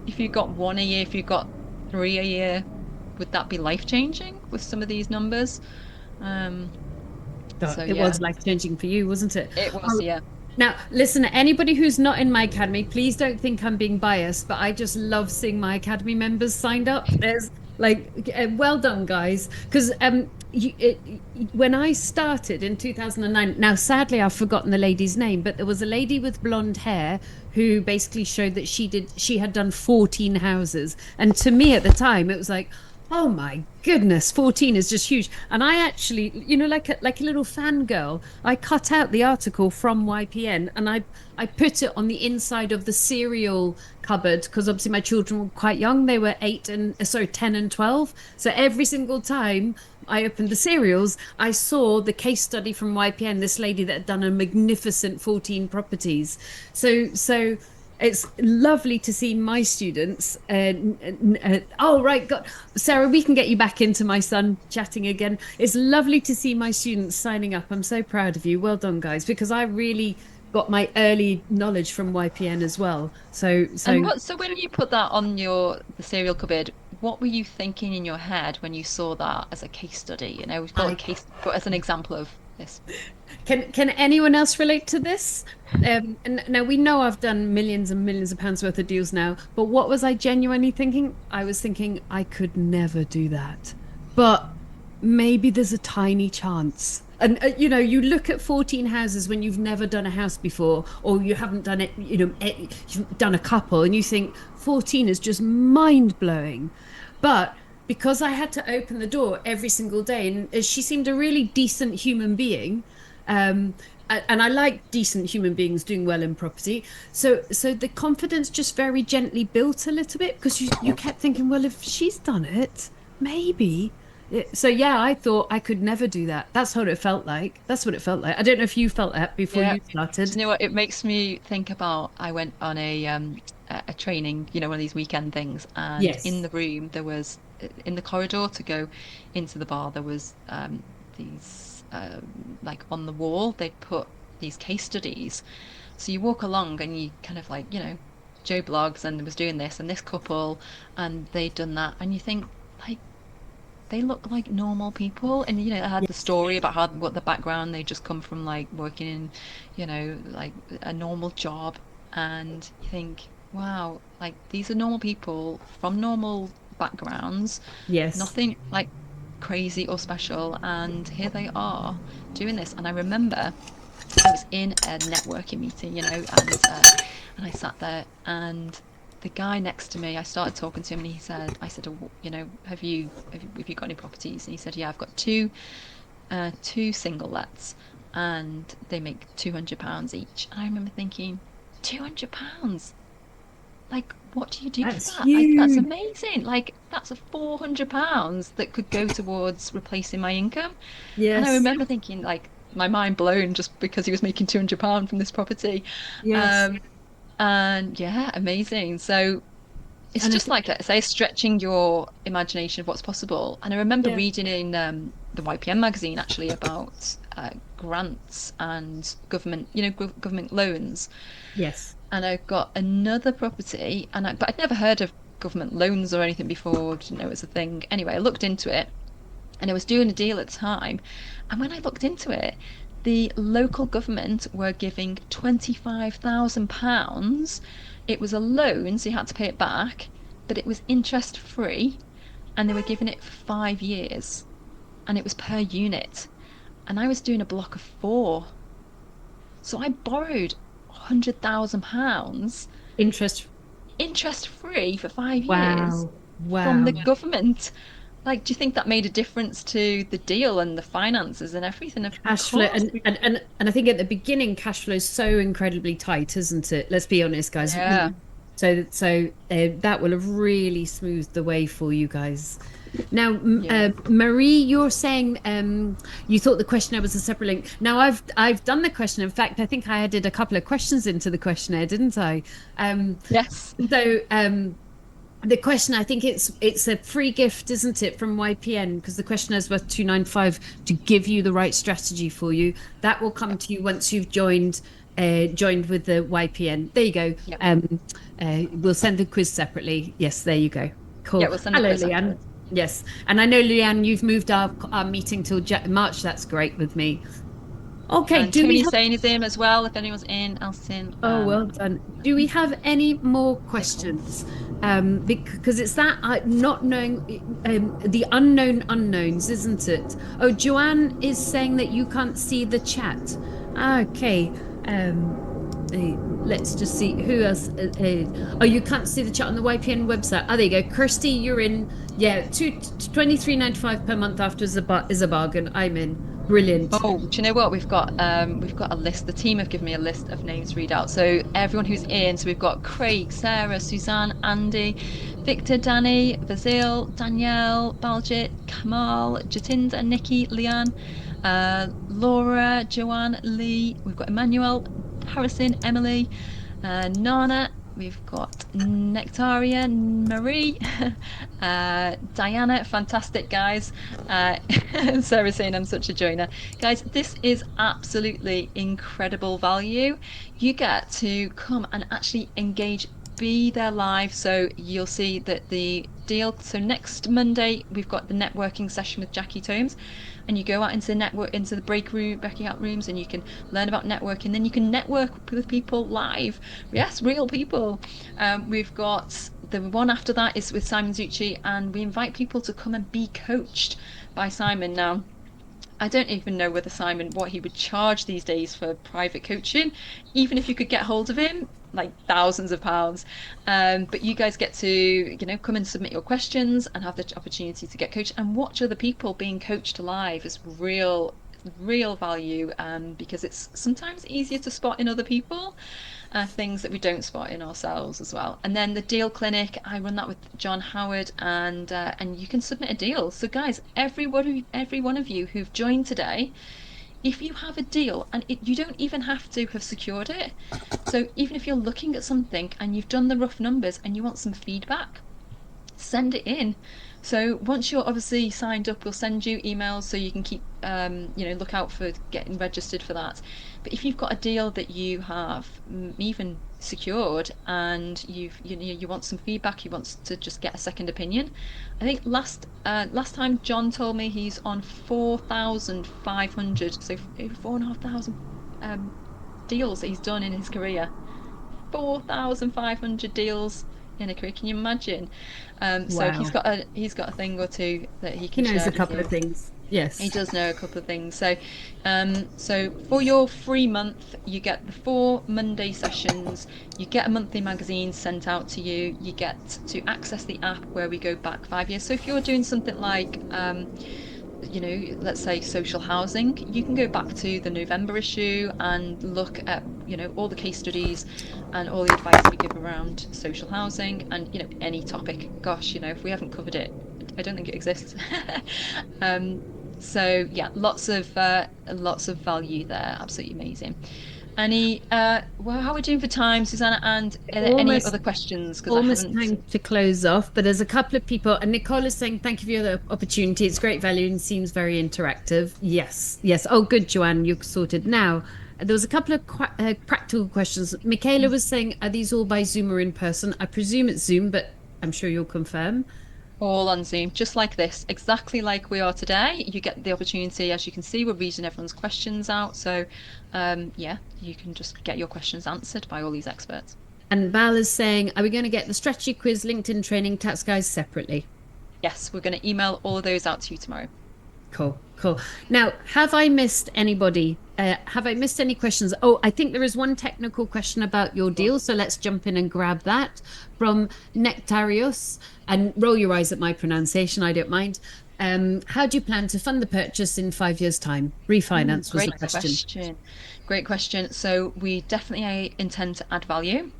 if you've got one a year, if you've got three a year, would that be life-changing with some of these numbers? Um, so It yeah, was life changing for you, wasn't it? it was, Well, yeah. now, listen, anybody who's not in my academy, please don't think I'm being biased, but I just love seeing my academy members signed up. There's like, well done, guys. Because when I started in 2009, now sadly I've forgotten the lady's name, but there was a lady with blonde hair who basically showed that she had done 14 houses. And to me at the time, it was like, oh my goodness, 14 is just huge. And I actually, like a little fangirl, I cut out the article from YPN and I put it on the inside of the cereal cupboard because obviously my children were quite young. They were 10 and 12. So every single time I opened the cereals, I saw the case study from YPN, this lady that had done a magnificent 14 properties. So it's lovely to see my students. Oh, right. God, Sarah, we can get you back into my son chatting again. It's lovely to see my students signing up. I'm so proud of you. Well done, guys, because I really got my early knowledge from YPN as well. And what, so when you put that on the cereal cupboard, what were you thinking in your head when you saw that as a case study? You know, we've got a I case, but as an example of this. can anyone else relate to this? And now we know I've done millions and millions of pounds worth of deals now, but what was I genuinely thinking? I was thinking I could never do that. But maybe there's a tiny chance. And you look at 14 houses when you've never done a house before, or you haven't done it, you've done a couple, and you think 14 is just mind blowing. But because I had to open the door every single day, and she seemed a really decent human being, um, and I like decent human beings doing well in property. So the confidence just very gently built a little bit because you kept thinking, well, if she's done it, maybe. So yeah, I thought I could never do that. That's what it felt like. That's what it felt like. I don't know if you felt that before Yeah. you Do started. you know what? It makes me think about I went on a training, one of these weekend things, and in Yes. the room there was in the corridor to go into the bar there was these like on the wall they'd put these case studies. So you walk along and you kind of like, Joe Blogs and was doing this and this couple and they'd done that and you think like they look like normal people and I had the Yes. story about how what the background they just come from like working in like a normal job and you think wow like these are normal people from normal backgrounds, Yes. nothing like crazy or special, and here they are doing this. And I remember I was in a networking meeting, and I sat there, and the guy next to me, I started talking to him, and I said, oh, have you got any properties? And he said, yeah, I've got two single lets, and they make £200 each. And I remember thinking, £200? Like, what do you do for That's that? That's huge. amazing. Like, that's a £400 that could go towards replacing my income. And I Yes. remember thinking, like, my mind blown just because he was making £200 from this property. Yes. Um, and yeah, amazing. So it's And I just think, like, let's say, stretching your imagination of what's possible. And I remember yeah. reading in the YPN magazine actually about grants and government, government loans. Yes. And I've got another property, but I'd never heard of government loans or anything before. Didn't know it was a thing. Anyway, I looked into it, and I was doing a deal at the time. And when I looked into it, the local government were giving £25,000. It was a loan, so you had to pay it back, but it was interest free, and they were giving it for 5 years, and it was per unit. And I was doing a block of four, so I borrowed £100,000 Interest. interest free for 5 years Wow. from the Wow. government. Like, do you think that made a difference to the deal and the finances and everything? Of Cash flow course. and I think at the beginning cash flow is so incredibly tight, isn't it? Let's be honest, guys. Yeah. So that will have really smoothed the way for you guys. Now, Yeah. Marie, you're saying you thought the questionnaire was a separate link. Now, I've done the question. In fact, I think I added a couple of questions into the questionnaire, didn't I? Um, Yes. so the question, I think it's a free gift, isn't it, from YPN? Because the questionnaire is worth 295 to give you the right strategy for you. That will Yeah. come to you once you've joined with the YPN. There you go. Yeah. We'll send the quiz separately. Yes, there you go. Yeah. Cool. We'll send a Hello, quiz Leanne. afterwards. Yes. And I know, Leanne, you've moved our meeting till March. That's great with me. Okay. And Do we Tony's have? saying he's in as well. If anyone's in, else in. Oh, well done. Do we have any more Okay, cool. questions? Because it's that not knowing the unknown unknowns, isn't it? Oh, Joanne is saying that you can't see the chat. Okay. Let's just see who else. Oh, you can't see the chat on the YPN website. Oh, there you go. Kirsty, you're in. Yeah, 23.95 per month after is a bargain. I'm in. Brilliant. Oh, do you know what? We've got a list. The team have given me a list of names to read out. So everyone who's in, so we've got Craig, Sarah, Suzanne, Andy, Victor, Danny, Vasil, Danielle, Baljit, Kamal, Jatinda, Nikki, Leanne, Laura, Joanne, Lee. We've got Emmanuel, Harrison, Emily, Nana. We've got Nectaria, Marie, Diana, fantastic guys. Uh, Sarah's saying I'm such a joiner. Guys, this is absolutely incredible value. You get to come and actually engage, be there live. So you'll see that the deal. So next Monday, we've got the networking session with Jackie Tomes. And you go out into the network, into the breakout rooms, and you can learn about networking. Then you can network with people live. Yes, real people. We've got the one after that is with Simon Zucci, and we invite people to come and be coached by Simon. Now, I don't even know whether Simon what he would charge these days for private coaching, even if you could get hold of him, like thousands of pounds. But you guys get to, come and submit your questions and have the opportunity to get coached and watch other people being coached live is real value because it's sometimes easier to spot in other people things that we don't spot in ourselves as well. And then the deal clinic, I run that with John Howard, and you can submit a deal. So guys, every one of you who've joined today, if you have a deal and you don't even have to have secured it. So even if you're looking at something and you've done the rough numbers and you want some feedback, send it in. So once you're obviously signed up, we'll send you emails so you can keep, look out for getting registered for that. But if you've got a deal that you have even secured and you want some feedback, you want to just get a second opinion. I think last time John told me he's on 4,500, so 4,500 deals that he's done in his career. 4,500 deals in a career. Can you imagine? So he's Wow. got a thing or two that he He can knows share a with couple of you. things. He Yes. does know a couple of things. So for your free month, you get the 4 Monday sessions. You get a monthly magazine sent out to you. You get to access the app where we go back 5 years. So if you're doing something like let's say social housing, you can go back to the November issue and look at, all the case studies and all the advice we give around social housing and, any topic. Gosh, if we haven't covered it, I don't think it exists. um, so yeah, lots of value there. Absolutely amazing. Well, how are we doing for time, Susanna? And are there any Almost other questions? Because I almost haven't. time to close off, but there's a couple of people, and Nicole is saying, thank you for the opportunity. It's great value and seems very interactive. Yes, yes. Oh, good, Joanne, you sorted now. There was a couple of practical questions. Michaela was saying, are these all by Zoom or in person? I presume it's Zoom, but I'm sure you'll confirm. All on Zoom, just like this, exactly like we are today. You get the opportunity, as you can see, we're reading everyone's questions out. So, yeah, you can just get your questions answered by all these experts. And Val is saying, are we going to get the strategy quiz, LinkedIn training, tax guys separately? Yes, we're going to email all of those out to you tomorrow. Cool, cool. Now, have I missed anybody? Have I missed any questions? Oh, I think there is one technical question about your Sure. deal, so let's jump in and grab that from Nectarius. And roll your eyes at my pronunciation, I don't mind. How do you plan to fund the purchase in 5 years' time? Refinance was the Great question. question. Great question. So we definitely intend to add value,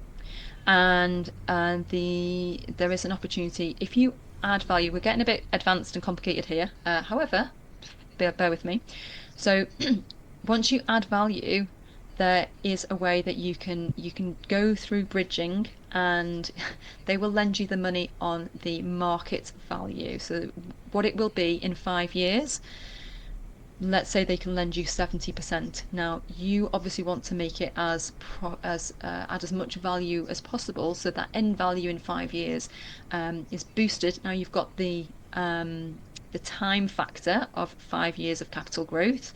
and there is an opportunity if you add value. We're getting a bit advanced and complicated here. However, bear with me. So once you add value, there is a way that you can go through bridging and they will lend you the money on the market value. So what it will be in 5 years, let's say they can lend you 70%. Now, you obviously want to make it add as much value as possible, so that end value in 5 years is boosted. Now you've got the the time factor of 5 years of capital growth.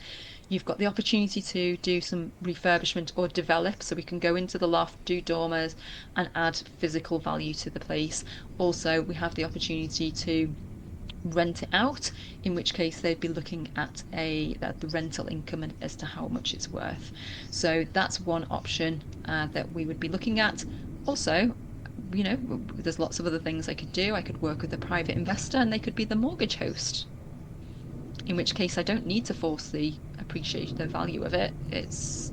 You've got the opportunity to do some refurbishment or develop, so we can go into the loft, do dormers, and add physical value to the place. Also, we have the opportunity to rent it out, in which case they'd be looking at the rental income and as to how much it's worth. So that's one option that we would be looking at. Also, there's lots of other things I could do. I could work with a private investor and they could be the mortgage host, in which case I don't need to force the appreciation, the value of it.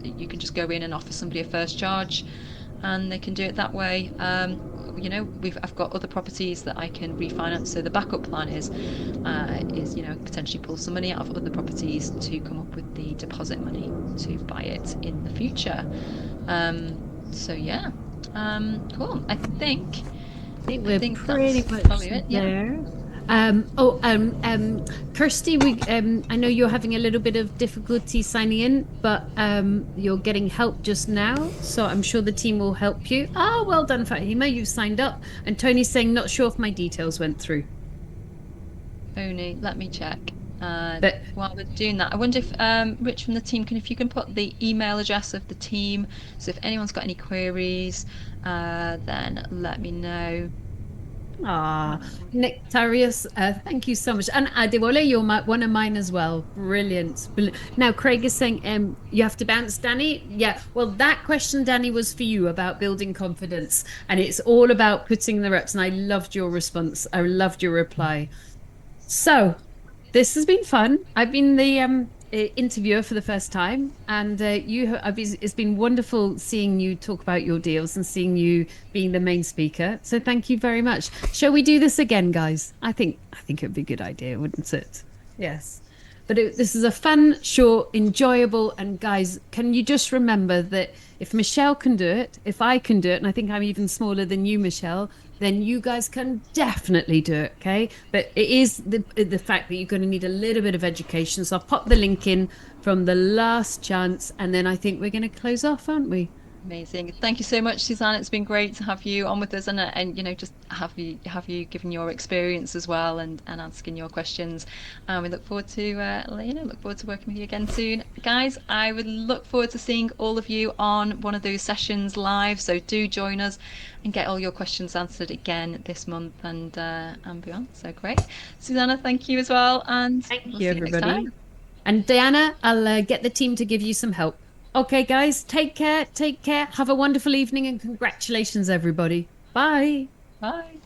You can just go in and offer somebody a first charge, and they can do it that way. I've got other properties that I can refinance. So the backup plan is potentially pull some money out of other properties to come up with the deposit money to buy it in the future. So yeah, cool. Think I we're think pretty that's much probably it. Yeah. there. Kirsty, I know you're having a little bit of difficulty signing in, but you're getting help just now, so I'm sure the team will help you. Ah, well done, Fahima, you've signed up. And Tony's saying, not sure if my details went through. Tony, let me check. But While we're doing that, I wonder if Rich from the team if you can put the email address of the team. So if anyone's got any queries, then let me know. ah, Nectarius, thank you so much. And Adewale, you're one of mine as well. Brilliant. Now, Craig is saying, you have to bounce, Danny. Yeah, well, that question, Danny, was for you about building confidence. And it's all about putting the reps. And I loved your response. I loved your reply. So, this has been fun. I've been the interviewer for the first time, and it's been wonderful seeing you talk about your deals and seeing you being the main speaker. So, thank you very much. Shall we do this again, guys? I think it would be a good idea, wouldn't it? Yes. But this is a fun, short, enjoyable, and guys, can you just remember that if Michelle can do it, if I can do it, and I think I'm even smaller than you, Michelle, then you guys can definitely do it, okay? But it is the fact that you're going to need a little bit of education. So I'll pop the link in from the last chance, and then I think we're going to close off, aren't we? Amazing. Thank you so much, Suzanne. It's been great to have you on with us and just have you given your experience as well and asking your questions. And we look forward to look forward to working with you again soon. Guys, I would look forward to seeing all of you on one of those sessions live. So do join us and get all your questions answered again this month and beyond. So great. Susanna, thank you as well, and Thank we'll you, see you next everybody. time. And Diana, I'll get the team to give you some help. Okay, guys, take care. Take care. Have a wonderful evening and congratulations, everybody. Bye. Bye.